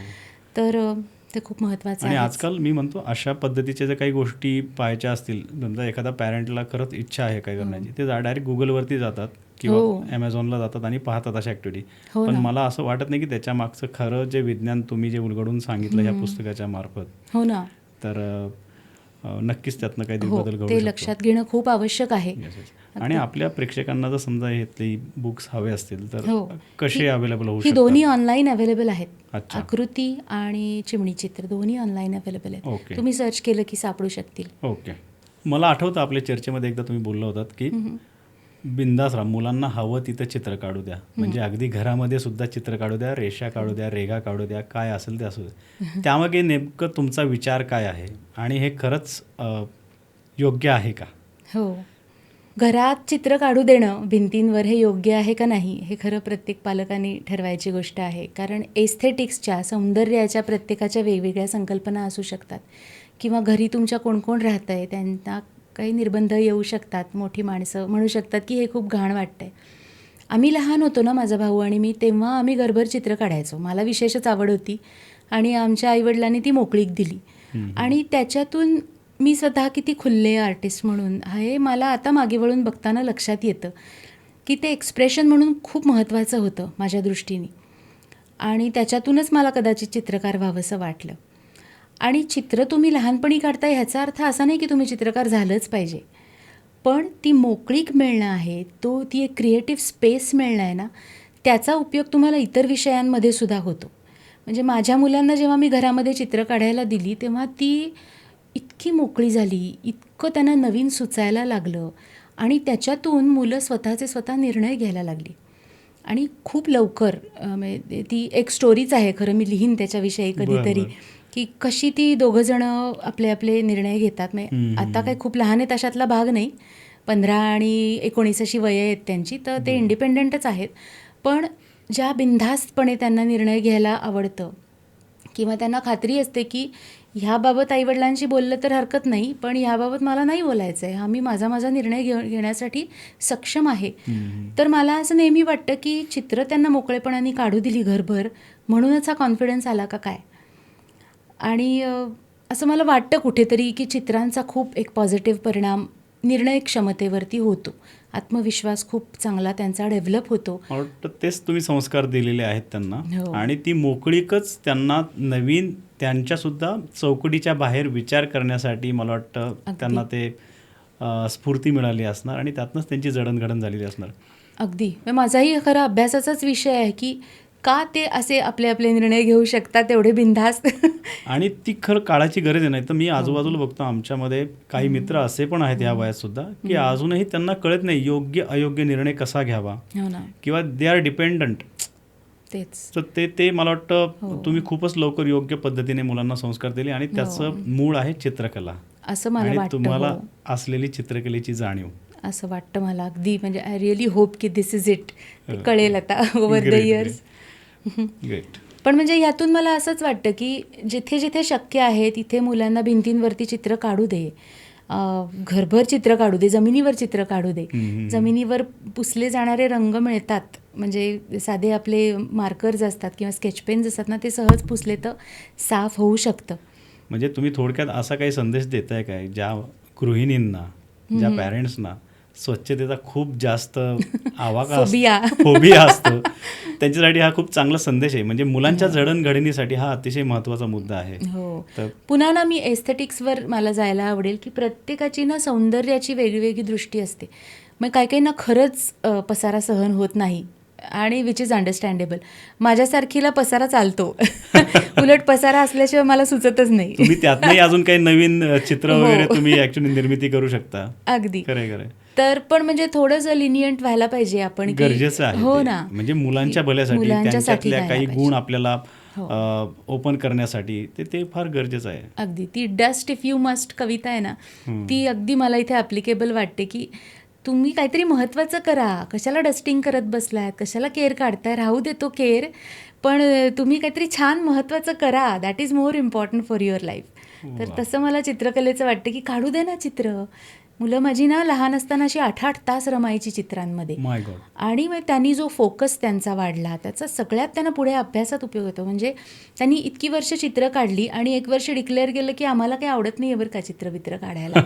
तर ते खूप महत्त्वाचं आणि आहे. आजकाल मी म्हणतो अशा पद्धतीच्या जर काही गोष्टी पाहायच्या असतील, समजा एखादा पॅरेंटला खरंच इच्छा आहे काय करण्याची, ते डायरेक्ट गुगलवरती जातात किंवा हो. ॲमेझॉनला जातात आणि पाहतात अशा ॲक्टिव्हिटी. हो पण ना. मला असं वाटत नाही की त्याच्या मागचं खरं जे विज्ञान तुम्ही जे उलगडून सांगितलं ह्या पुस्तकाच्या मार्फत, हो ना. तर नक्कीच त्यातनं काहीतरी हो बदल घडू ते शकतो. लक्षात घेणं खूप आवश्यक आहे. Yes, yes. आणि आपल्या प्रेक्षकांना जर समजा हे बुक्स हवे असतील तर हो. कसे अवेलेबल होऊ ही शकतात? दोन्ही ऑनलाईन अवेलेबल आहेत. अच्छा. आकृती आणि चिमणी चित्र दोन्ही ऑनलाईन अवेलेबल आहेत. ओके. तुम्ही सर्च केलं की सापडू शकतील. ओके. मला आठवतं आपल्या चर्चेमध्ये एकदा तुम्ही बोलला होतात की बिंदास राहा, मुलांना हवं तिथं चित्र काढू द्या, म्हणजे अगदी घरामध्ये सुद्धा चित्र काढू द्या, रेषा काढू द्या, रेघा काढू द्या, काय असेल ते असू द्या. त्यामागे नेमकं तुमचा विचार काय आहे आणि हे खरंच योग्य आहे का? हो. घरात चित्र काढू देणं भिंतींवर हे योग्य आहे का नाही हे खरं प्रत्येक पालकांनी ठरवायची गोष्ट आहे. कारण एस्थेटिक्सच्या सौंदर्याच्या प्रत्येकाच्या वेगवेगळ्या संकल्पना असू शकतात किंवा घरी तुमच्या कोण कोण राहतं आहे त्यांना काही निर्बंध येऊ शकतात. मोठी माणसं म्हणू शकतात की हे खूप घाण वाटतंय. आम्ही लहान होतो ना माझा भाऊ आणि मी, तेव्हा आम्ही घरभर चित्र काढायचो. मला विशेषच आवड होती आणि आमच्या आईवडिलांनी ती मोकळीक दिली आणि त्याच्यातून मी स्वतः किती खुल्ले आर्टिस्ट म्हणून हे मला आता मागे वळून बघताना लक्षात येतं की ते एक्सप्रेशन म्हणून खूप महत्त्वाचं होतं माझ्या दृष्टीने आणि त्याच्यातूनच मला कदाचित चित्रकार व्हावंसं वाटलं. आणि चित्र तुम्ही लहानपणी काढताय ह्याचा अर्थ असा नाही की तुम्ही चित्रकार झालंच पाहिजे, पण ती मोकळीक मिळणं आहे, ती एक क्रिएटिव्ह स्पेस मिळणं आहे ना, त्याचा उपयोग तुम्हाला इतर विषयांमध्ये सुद्धा होतो. म्हणजे माझ्या मुलांना जेव्हा मी घरामध्ये चित्र काढायला दिली तेव्हा ती इतकी मोकळी झाली, इतकं त्यांना नवीन सुचायला लागलं आणि त्याच्यातून मुलं स्वतःचे स्वतः निर्णय घ्यायला लागली आणि खूप लवकर म्हणजे ती एक स्टोरीच आहे खरं, मी लिहीन त्याच्याविषयी कधीतरी की कशी ती दोघंजणं आपले आपले निर्णय घेतात. म्हणजे आता काही खूप लहान आहेत अशातला भाग नाही, 15 आणि 19 अशी वयं आहेत त्यांची, तर ते इंडिपेंडंटच आहेत. पण ज्या बिनधास्तपणे त्यांना निर्णय घ्यायला आवडतं किंवा त्यांना खात्री असते की ह्याबाबत आईवडिलांशी बोललं तर हरकत नाही, पण ह्याबाबत मला नाही बोलायचं आहे, हा मी माझा निर्णय घेण्यासाठी सक्षम आहे. तर मला असं नेहमी वाटतं की चित्र त्यांना मोकळेपणाने काढू दिली घरभर म्हणूनच हा कॉन्फिडन्स आला का काय. आणि असं मला वाटतं कुठेतरी की चित्रांचा खूप एक पॉझिटिव्ह परिणाम निर्णय क्षमतेवरती होतो. आत्मविश्वास खूप चांगला त्यांचा डेव्हलप होतो. मला वाटतं तेच तुम्ही संस्कार दिलेले आहेत त्यांना हो. आणि ती मोकळीकच त्यांना नवीन त्यांच्यासुद्धा चौकटीच्या बाहेर विचार करण्यासाठी मला वाटतं त्यांना ते स्फूर्ती मिळाली असणार आणि त्यातनंच त्यांची जडणघडण झालेली असणार. अगदी. माझाही खरा अभ्यासाचाच विषय आहे की का ते असे आपले आपले निर्णय घेऊ शकतात एवढे बिनधास्त. आणि ती खरं काळाची गरज आहे. नाही तर मी आजूबाजूला बघतो आमच्यामध्ये काही मित्र असे पण आहेत ह्या वयात सुद्धा की अजूनही त्यांना कळत नाही योग्य अयोग्य निर्णय कसा घ्यावा हो ना. किंवा दे आर डिपेंडंट. तेच. तर ते मला वाटतं तुम्ही खूपच लवकर योग्य पद्धतीने मुलांना संस्कार दिले आणि त्याचं मूळ आहे चित्रकला असं मला आणि वाटतं. तुम्हाला असलेली चित्रकलेची जाणीव. असं वाटतं मला अगदी. म्हणजे आय रिअली होप की दिस इज इट. कळेल आता ओव्हर द इयर्स. ग्रेट. पण म्हणजे ह्यातून मला असंच वाटतं की जिथे जिथे शक्य आहे तिथे मुलांना भिंतींवरती चित्र काढू दे, घरभर चित्र काढू दे, जमिनीवर चित्र काढू दे. जमिनीवर पुसले जाणारे रंग मिळतात, म्हणजे साधे आपले मार्कर्स असतात किंवा स्केच पेन्स असतात ना, ते सहज पुसले तर साफ होऊ शकतं. म्हणजे तुम्ही थोडक्यात असा काही संदेश देताय काय ज्या गृहिणींना, ज्या पॅरेंट्सना स्वच्छतेचा खूप जास्त फोबिया असतो त्यांच्यासाठी हा खूप चांगला संदेश आहे. म्हणजे मुलांच्या जडणघडणीसाठी हा अतिशय महत्त्वाचा मुद्दा आहे. हो. पुन्हा ना मी एस्थेटिक्सवर मला जायला आवडेल की प्रत्येकाची ना सौंदर्याची वेगळी दृष्टी असते. मग काही ना खरंच पसारा सहन होत नाही आणि विच इज अंडरस्टँडेबल. माझ्यासारखीला पसारा चालतो. उलट पसारा असल्याशिवाय मला सुचतच नाही. तुम्ही त्यातनंही अजून काही नवीन चित्र वगैरे तुम्ही ऍक्च्युअली निर्मिती करू शकता. अगदी खरंय. तर पण म्हणजे थोडंसं लिनियंट व्हायला पाहिजे आपण की गरजेचं आहे हो ते. ना, म्हणजे मुलांच्या भल्यासाठी, मुलांच्यासाठी त्यांच्यातल्या व्हायला काही पाहिजे. गुण आपल्याला हो. ओपन करण्यासाठी ते फार गरजेचं आहे. अगदी ती डस्ट इफ यू मस्ट कविता आहे ना, हम्म. ती अगदी मला इथे ॲप्लिकेबल वाटते की तुम्ही काहीतरी महत्त्वाचं करा. कशाला डस्टिंग करत बसलात, कशाला केअर काढताय, राहू दे तो केअर, पण तुम्ही काहीतरी छान महत्त्वाचं करा. That is more important for your life. तर वा. तसं मला चित्रकलेचं वाटतं की काढू दे ना चित्र. मुलं माझी ना लहान असताना अशी 8-8 तास रमायची चित्रांमध्ये. माय गॉड. आणि मग त्यांनी जो फोकस त्यांचा वाढला, त्याचा सगळ्यात त्यांना पुढे अभ्यासात उपयोग होतो. म्हणजे त्यांनी इतकी वर्ष चित्र काढली आणि 1 वर्ष डिक्लेअर केलं की आम्हाला काही आवडत नाही आहे बरं का चित्र काढायला.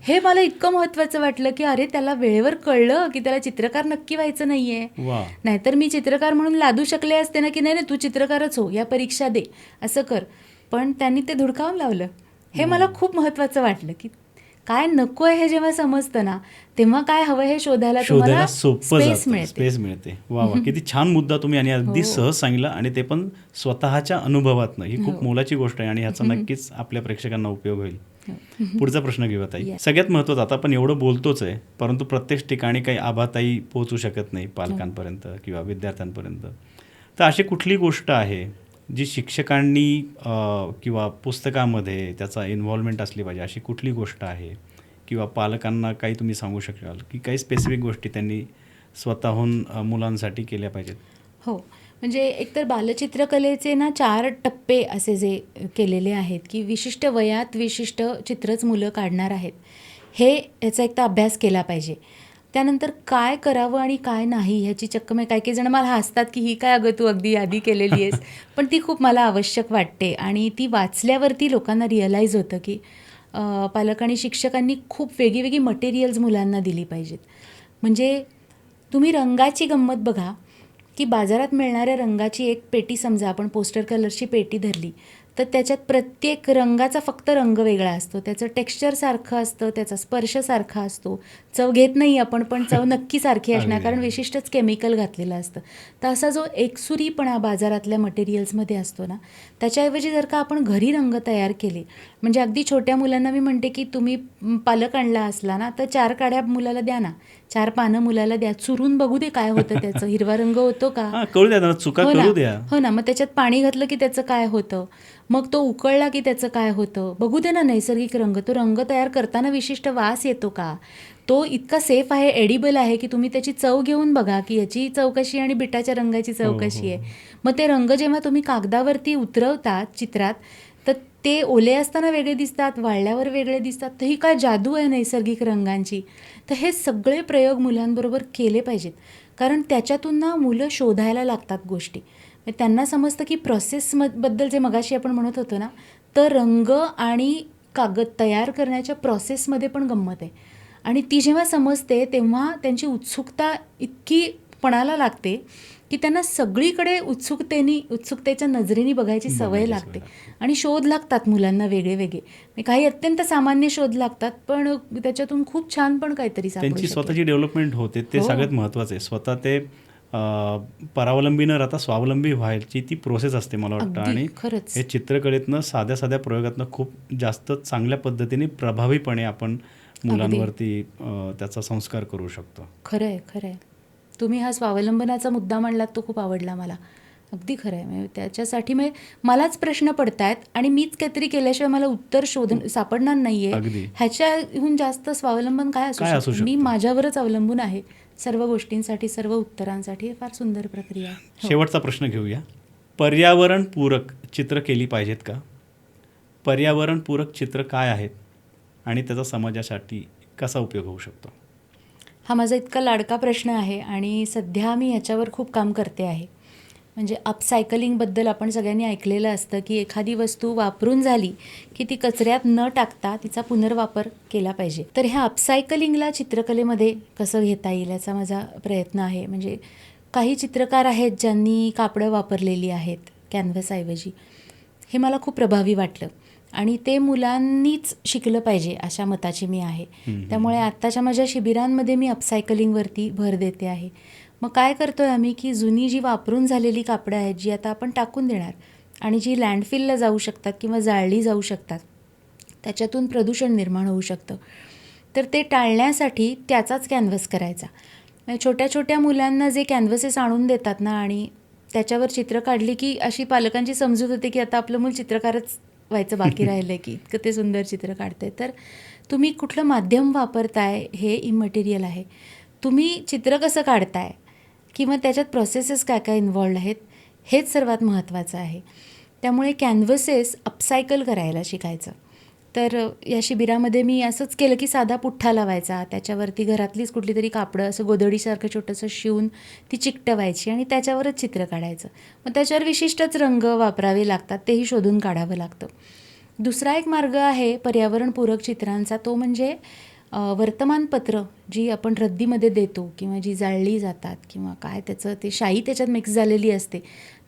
हे मला इतकं महत्त्वाचं वाटलं की अरे त्याला वेळेवर कळलं की त्याला चित्रकार नक्की व्हायचं नाही आहे. वा. नाहीतर मी चित्रकार म्हणून लादू शकले असते ना की नाही तू चित्रकारच हो, या परीक्षा दे, असं कर. पण त्यांनी ते धुडकावून लावलं. हे मला खूप महत्त्वाचं वाटलं की काय नको आहे हे जेव्हा समजतं ना, तेव्हा काय हवं हे शोधायला तुम्हाला सोपं स्पेस जातं, मिळते. स्पेस मिळते. वा वा, किती छान मुद्दा तुम्ही आणि अगदी हो. सहज सांगितलं, आणि ते पण स्वतःच्या अनुभवातनं. ही खूप हो. मोलाची गोष्ट आहे आणि ह्याचा नक्कीच आपल्या प्रेक्षकांना उपयोग होईल. हो. पुढचा प्रश्न घेऊया ताई. Yes. सगळ्यात महत्त्वाचं, आता आपण एवढं बोलतोच आहे, परंतु प्रत्येक ठिकाणी काही आभाताई पोहोचू शकत नाही पालकांपर्यंत किंवा विद्यार्थ्यांपर्यंत. तर अशी कुठली गोष्ट आहे जी शिक्षकांनी किंवा पुस्तकामध्ये त्याचा इन्व्हॉल्वमेंट असली पाहिजे, अशी कुठली गोष्ट आहे? किंवा पालकांना काही तुम्ही सांगू शकाल की काही स्पेसिफिक गोष्टी त्यांनी स्वतःहून मुलांसाठी केल्या पाहिजेत? हो, म्हणजे एकतर बालचित्रकलेचे ना 4 टप्पे असे जे केलेले आहेत की विशिष्ट वयात विशिष्ट चित्रच मुलं काढणार आहेत, हे याचा एक तर अभ्यास केला पाहिजे. त्यानंतर काय करावं आणि काय नाही ह्याची चक्क काही जण मला हसतात की ही काय अगं तू अगदी यादी केलेली आहेस, पण ती खूप मला आवश्यक वाटते आणि ती वाचल्यावरती लोकांना रिअलाईज होतं की पालक आणि शिक्षकांनी खूप वेगळी मटेरियल्स मुलांना दिली पाहिजेत. म्हणजे तुम्ही रंगाची गंमत बघा की बाजारात मिळणाऱ्या रंगाची एक पेटी समजा आपण पोस्टर कलरची पेटी धरली तर त्याच्यात प्रत्येक रंगाचा फक्त रंग वेगळा असतो, त्याचं टेक्स्चर सारखं असतं, त्याचा स्पर्श सारखा असतो, चव घेत नाही आपण पण चव नक्की सारखी असणार कारण विशिष्टच केमिकल घातलेलं असतं. तर असा जो एकसुरीपणा बाजारातल्या मटेरियल्समध्ये असतो ना, त्याच्याऐवजी जर का आपण घरी रंग तयार केले, म्हणजे अगदी छोट्या मुलांना मी म्हणते की तुम्ही पालक आणला असला ना तर 4 काड्या मुलाला द्या ना, 4 पानं मुलाला द्या, चुरून बघू दे काय होतं त्याचं, हिरवा रंग होतो का, कळू द्या ना, चुका कळू द्या. हो ना. मग त्याच्यात पाणी घातलं की त्याचं काय होतं, मग तो उकळला की त्याचं काय होतं, बघू दे ना. नैसर्गिक रंग, तो रंग तयार करताना विशिष्ट वास येतो का, तो इतका सेफ आहे, एडिबल आहे की तुम्ही त्याची चव घेऊन बघा की याची चव कशी आणि बिटाच्या रंगाची चव कशी आहे. मग ते रंग जेव्हा तुम्ही कागदावरती उतरवतात चित्रात तर ते ओले असताना वेगळे दिसतात, वाळल्यावर वेगळे दिसतात. तर ही काय जादू आहे नैसर्गिक रंगांची. तर हे सगळे प्रयोग मुलांबरोबर केले पाहिजेत कारण त्याच्यातून ना मुलं शोधायला लागतात गोष्टी. त्यांना समजतं की प्रोसेसबद्दल जे मगाशी आपण म्हणत होतो ना, तर रंग आणि कागद तयार करण्याच्या प्रोसेसमध्ये पण गंमत आहे आणि ती जेव्हा समजते तेव्हा त्यांची उत्सुकता इतकी पणाला लागते की त्यांना सगळीकडे उत्सुकतेच्या नजरेने बघायची सवय लागते आणि शोध लागतात मुलांना वेगळे. काही अत्यंत सामान्य शोध लागतात पण त्याच्यातून खूप छान पण काहीतरी सापडू त्यांची शकेल. स्वतःची डेव्हलपमेंट होते, ते सगळ्यात महत्त्वाचं आहे. स्वतः ते परावलंबी न राहता स्वावलंबी व्हायची ती प्रोसेस असते मला वाटतं. आणि खरंच हे चित्रकलेतनं साध्या प्रयोगातनं खूप जास्त चांगल्या पद्धतीने प्रभावीपणे आपण मुलांवरती त्याचा संस्कार करू शकतो. खरंय. तुम्ही हा स्वावलंबनाचा मुद्दा मांडलात तो खूप आवडला मला. अगदी खरं आहे. म्हणजे त्याच्यासाठी मलाच प्रश्न पडतायत आणि मीच काहीतरी केल्याशिवाय मला उत्तर सापडणार नाहीये. ह्याच्याहून जास्त स्वावलंबन काय असू शकतं. मी माझ्यावरच अवलंबून आहे सर्व गोष्टींसाठी, सर्व उत्तरांसाठी. फार सुंदर प्रक्रिया. शेवटचा प्रश्न घेऊया. पर्यावरणपूरक चित्र केली पाहिजेत का? पर्यावरणपूरक चित्र काय आहेत आणि त्याचा समाजासाठी कसा उपयोग होऊ शकतो? हा माझा इतका लाडका प्रश्न आहे आणि सध्या मी ह्याच्यावर खूप काम करते आहे. म्हणजे अपसायकलिंगबद्दल आपण सगळ्यांनी ऐकलेलं असतं की एखादी वस्तू वापरून झाली की ती कचऱ्यात न टाकता तिचा पुनर्वापर केला पाहिजे. तर ह्या अपसायकलिंगला चित्रकलेमध्ये कसं घेता येईल याचा माझा प्रयत्न आहे. म्हणजे काही चित्रकार आहेत ज्यांनी कापडं वापरलेली आहेत कॅनव्हसऐवजी. हे मला खूप प्रभावी वाटलं आणि ते मुलांनीच शिकलं पाहिजे अशा मताची मी आहे. त्यामुळे आत्ताच्या माझ्या शिबिरांमध्ये मी अपसायकलिंगवरती भर देते आहे. मग काय करतो आहे आम्ही की जुनी जी वापरून झालेली कापडं आहेत जी आता आपण टाकून देणार आणि जी लँडफिलला जाऊ शकतात किंवा जाळली जाऊ शकतात, त्याच्यातून प्रदूषण निर्माण होऊ शकतं. तर ते टाळण्यासाठी त्याचाच कॅनव्हस करायचा. म्हणजे छोट्या छोट्या मुलांना जे कॅनव्हसेस आणून देतात ना आणि त्याच्यावर चित्र काढली की अशी पालकांची समजूत होते की आता आपलं मूल चित्रकारच व्हायचं बाकी राहिलं आहे की इतकं ते सुंदर चित्र काढते. तर तुम्ही कुठलं माध्यम वापरताय हे इमटेरियल आहे. तुम्ही चित्र कसं काढताय किंवा त्याच्यात प्रोसेसेस काय काय इन्व्हॉल्ड आहेत हेच सर्वात महत्त्वाचं आहे. त्यामुळे कॅनव्हसेस अपसायकल करायला शिकायचं. तर या शिबिरामध्ये मी असंच केलं की साधा पुठ्ठा लावायचा, त्याच्यावरती घरातलीच कुठली तरी कापडं असं गोधडीसारखं छोटंसं शिवून ती चिकटवायची आणि त्याच्यावरच चित्र काढायचं. मग त्याच्यावर विशिष्टच रंग वापरावे लागतात, तेही शोधून काढावं लागतं. दुसरा एक मार्ग आहे पर्यावरणपूरक चित्रांचा, तो म्हणजे वर्तमानपत्र जी आपण रद्दीमध्ये देतो किंवा जी जाळली जातात किंवा काय त्याचं ते शाई त्याच्यात मिक्स झालेली असते,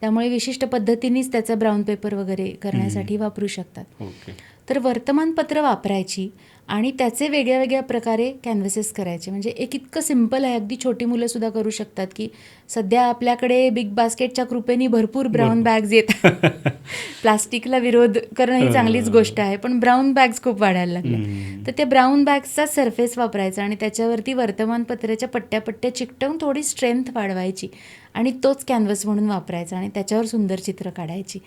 त्यामुळे विशिष्ट पद्धतीनेच त्याचा ब्राऊन पेपर वगैरे करण्यासाठी वापरू शकतात. ओके. तर वर्तमानपत्र वापरायची आणि त्याचे वेगळ्या वेगळ्या प्रकारे कॅनव्हसेस करायचे. म्हणजे एक इतकं सिम्पल आहे, अगदी छोटी मुलंसुद्धा करू शकतात की सध्या आपल्याकडे बिग बास्केटच्या कृपेने भरपूर ब्राऊन बॅग्स येतात. प्लास्टिकला विरोध करणं ही चांगलीच गोष्ट आहे, पण ब्राऊन बॅग्स खूप वाढायला लागल्या. तर त्या ब्राऊन बॅग्सचा सरफेस वापरायचा आणि त्याच्यावरती वर्तमानपत्राच्या पट्ट्या चिकटवून थोडी स्ट्रेंथ वाढवायची आणि तोच कॅनव्हस म्हणून वापरायचा आणि त्याच्यावर सुंदर चित्र काढायची.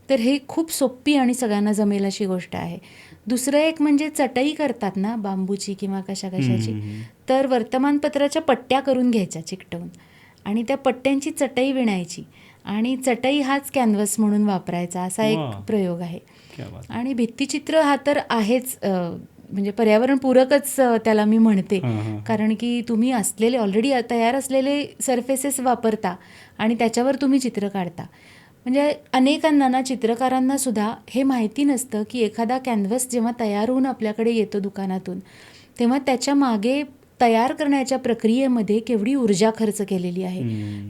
तर हे खूप सोपी आणि सगळ्यांना जमेल अशी गोष्ट आहे. दुसरं एक म्हणजे चटई करतात ना बांबूची किंवा कशाची, तर वर्तमानपत्राच्या पट्ट्या करून घ्यायच्या चिकटवून आणि त्या पट्ट्यांची चटई विणायची आणि चटई हाच कॅनव्हस म्हणून वापरायचा, असा एक प्रयोग आहे. आणि भित्तिचित्र हा तर आहेच, म्हणजे पर्यावरणपूरकच त्याला मी म्हणते, कारण की तुम्ही असलेले ऑलरेडी तयार असलेले सरफेसेस वापरता आणि त्याच्यावर तुम्ही चित्र काढता. म्हणजे अनेकांना ना, चित्रकारांना सुद्धा हे माहिती नसतं की एखादा कॅनव्हस जेव्हा तयार होऊन आपल्याकडे येतो दुकानातून, तेव्हा त्याच्या मागे तयार करण्याच्या प्रक्रियेमध्ये केवढी ऊर्जा खर्च केलेली आहे,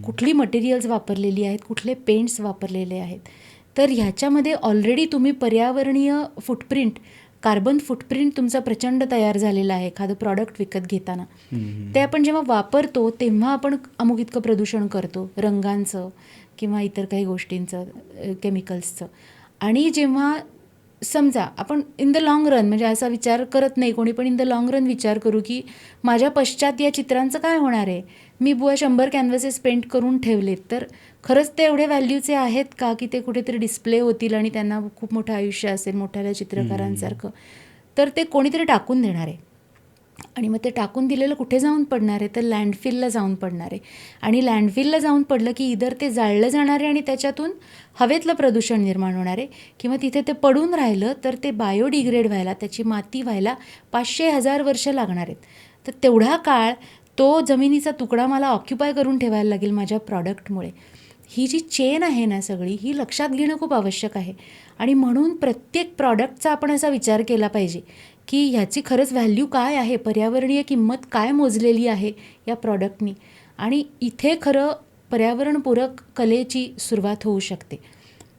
कुठली मटेरियल्स वापरलेली आहेत, कुठले पेंट्स वापरलेले आहेत. तर ह्याच्यामध्ये ऑलरेडी तुम्ही पर्यावरणीय फुटप्रिंट, कार्बन फुटप्रिंट तुमचा प्रचंड तयार झालेला आहे एखादं प्रॉडक्ट विकत घेताना. ते आपण जेव्हा वापरतो तेव्हा आपण अमुक इतकं प्रदूषण करतो, रंगांचं किंवा इतर काही गोष्टींचं, केमिकल्सचं. आणि जेव्हा समजा आपण इन द लाँग रन, म्हणजे असा विचार करत नाही कोणी, पण इन द लाँग रन विचार करू की माझ्या पश्चात या चित्रांचं काय होणार आहे. मी 100 कॅनव्हसेस पेंट करून ठेवलेत, तर खरंच ते एवढे व्हॅल्यूचे आहेत का की ते कुठेतरी डिस्प्ले होतील आणि त्यांना खूप मोठं आयुष्य असेल मोठ्या चित्रकारांसारखं. तर ते कोणीतरी टाकून देणार आहे आणि मग ते टाकून दिलेलं कुठे जाऊन पडणार आहे, तर लँडफिलला जाऊन पडणार आहे. आणि लँडफिलला जाऊन पडलं की इधर ते जाळलं जाणार आहे आणि त्याच्यातून हवेतलं प्रदूषण निर्माण होणार आहे, किंवा तिथे ते पडून राहिलं तर ते बायोडिग्रेड व्हायला, त्याची माती व्हायला 500,000 वर्ष लागणार आहेत. तर तेवढा काळ तो जमिनीचा तुकडा मला ऑक्युपाय करून ठेवायला लागेल माझ्या प्रॉडक्टमुळे. ही जी चेन आहे ना सगळी, ही लक्षात घेणं खूप आवश्यक आहे. आणि म्हणून प्रत्येक प्रॉडक्टचा आपण असा विचार केला पाहिजे की ह्याची खरंच व्हॅल्यू काय आहे, पर्यावरणीय किंमत काय मोजलेली आहे या प्रॉडक्टनी. आणि इथे खरं पर्यावरणपूरक कलेची सुरुवात होऊ शकते.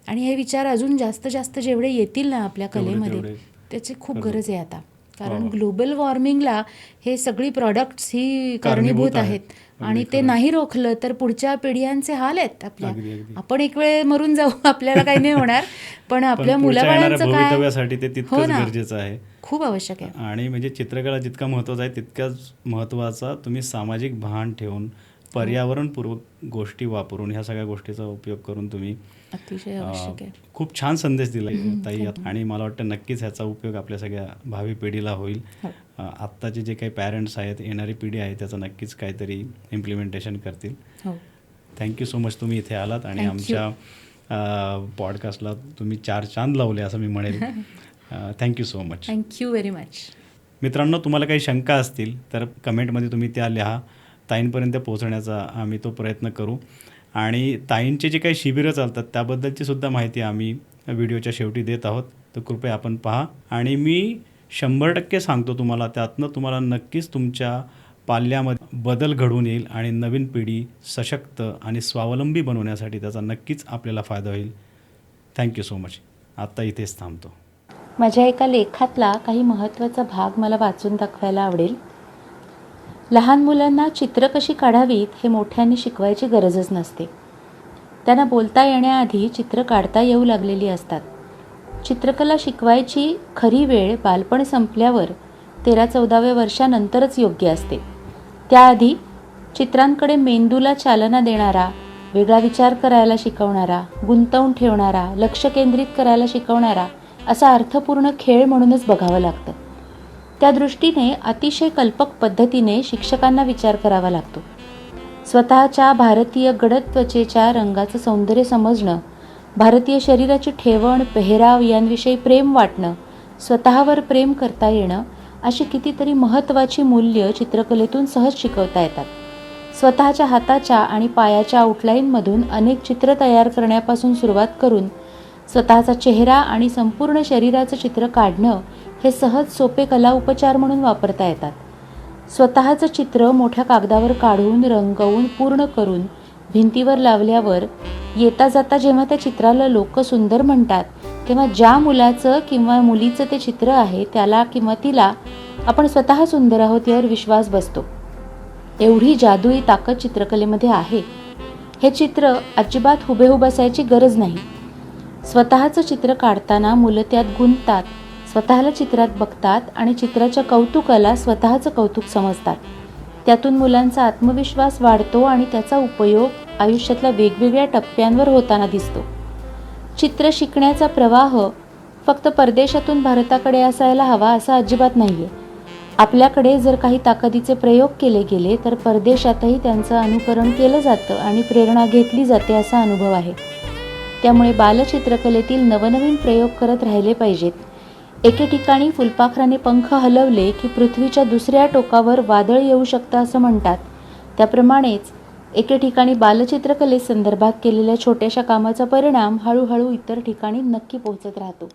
आणि हे विचार अजून जास्त जेवढे येतील ना आपल्या कलेमध्ये, त्याची खूप गरज आहे आता. कारण ग्लोबल वॉर्मिंगला हे सगळी प्रॉडक्ट्स ही कारणीभूत आहेत. आणि ते नाही रोखलं तर पुढच्या पिढ्यांचे हाल आहेत आपल्या. आपण एक वेळ मरून जाऊ, आपल्याला काही नाही होणार, पण आपल्या मुलाबाळांचं काय, भवितव्यासाठी ते तितकंच गरजेचं आहे, खूप आवश्यक आहे. आणि म्हणजे चित्रकला जितका महत्त्वाचा आहे तितक्याच महत्त्वाचा तुम्ही सामाजिक भान ठेवून पर्यावरणपूर्वक गोष्टी वापरून ह्या सगळ्या गोष्टीचा उपयोग करून तुम्ही अतिशय आवश्यक आहे. खूप छान संदेश दिला ताई. आणि मला वाटतं नक्कीच ह्याचा उपयोग आपल्या सगळ्या भावी पिढीला होईल. आत्ताचे जे काही पॅरेंट्स आहेत, येणारी पिढी आहे, त्याचं नक्कीच काहीतरी इम्प्लिमेंटेशन करतील. थँक्यू सो मच, तुम्ही इथे आलात आणि आमच्या पॉडकास्टला तुम्ही 4 चांद लावले असं मी म्हणेल. Thank you so much. Thank you very much. मित्रांनो, तुम्हाला काही शंका असतील तर कमेंटमध्ये तुम्ही त्या लिहा. ताईंपर्यंत पोहोचण्याचा आम्ही तो प्रयत्न करू. आणि ताईंचे जे काही शिबिरं चालतात त्याबद्दलची सुद्धा माहिती आम्ही व्हिडिओच्या शेवटी देत आहोत, तर कृपया आपण पहा. आणि मी 100% सांगतो तुम्हाला, त्यातनं तुम्हाला नक्कीच तुमच्या पाल्यामध्ये बदल घडून येईल आणि नवीन पिढी सशक्त आणि स्वावलंबी बनवण्यासाठी त्याचा नक्कीच आपल्याला फायदा होईल. Thank you so much. आत्ता इथेच थांबतो. माझ्या एका लेखातला काही महत्त्वाचा भाग मला वाचून दाखवायला आवडेल. लहान मुलांना चित्र कशी काढावीत हे मोठ्यांनी शिकवायची गरजच नसते. त्यांना बोलता येण्याआधी चित्र काढता येऊ लागलेली असतात. चित्रकला शिकवायची खरी वेळ बालपण संपल्यावर 13-14व्या वर्षानंतरच योग्य असते. त्याआधी चित्रांकडे मेंदूला चालना देणारा, वेगळा विचार करायला शिकवणारा, गुंतवून ठेवणारा, लक्ष केंद्रित करायला शिकवणारा असा अर्थपूर्ण खेळ म्हणूनच बघावं लागतं. त्या दृष्टीने अतिशय कल्पक पद्धतीने शिक्षकांना विचार करावा लागतो. स्वतःच्या भारतीय गडद त्वचेच्या रंगाचं सौंदर्य समजणं, भारतीय शरीराची ठेवण, पेहराव यांविषयी प्रेम वाटणं, स्वतःवर प्रेम करता येणं अशी कितीतरी महत्त्वाची मूल्य चित्रकलेतून सहज शिकवता येतात. स्वतःच्या हाताच्या आणि पायाच्या आउटलाईनमधून अनेक चित्र तयार करण्यापासून सुरुवात करून स्वतःचा चेहरा आणि संपूर्ण शरीराचं चित्र काढणं हे सहज सोपे कला उपचार म्हणून वापरता येतात. स्वतःचं चित्र मोठ्या कागदावर काढून, रंगवून, पूर्ण करून भिंतीवर लावल्यावर येता जाता जेव्हा त्या चित्राला लोक सुंदर म्हणतात, तेव्हा ज्या मुलाचं किंवा मुलीचं ते चित्र आहे त्याला किंवा तिला आपण स्वतः सुंदर आहोत यावर विश्वास बसतो. एवढी जादुई ताकद चित्रकलेमध्ये आहे. हे चित्र अजिबात हुबेहूब असायची गरज नाही. स्वतःचं चित्र काढताना मुलं त्यात गुंततात, स्वतःला चित्रात बघतात आणि चित्राच्या कौतुकाला स्वतःचं कौतुक समजतात. त्यातून मुलांचा आत्मविश्वास वाढतो आणि त्याचा उपयोग आयुष्यातल्या वेगवेगळ्या टप्प्यांवर होताना दिसतो. चित्र शिकण्याचा प्रवाह फक्त परदेशातून भारताकडे असायला हवा असं अजिबात नाही आहे. आपल्याकडे जर काही ताकदीचे प्रयोग केले गेले तर परदेशातही त्यांचं अनुकरण केलं जातं आणि प्रेरणा घेतली जाते असा अनुभव आहे. त्यामुळे बालचित्रकलेतील नवनवीन प्रयोग करत राहिले पाहिजेत. एके ठिकाणी फुलपाखराने पंख हलवले की पृथ्वीच्या दुसऱ्या टोकावर वादळ येऊ शकतं असं म्हणतात. त्याप्रमाणेच एके ठिकाणी बालचित्रकलेसंदर्भात केलेल्या छोट्याशा कामाचा परिणाम हळूहळू इतर ठिकाणी नक्की पोहोचत राहतो.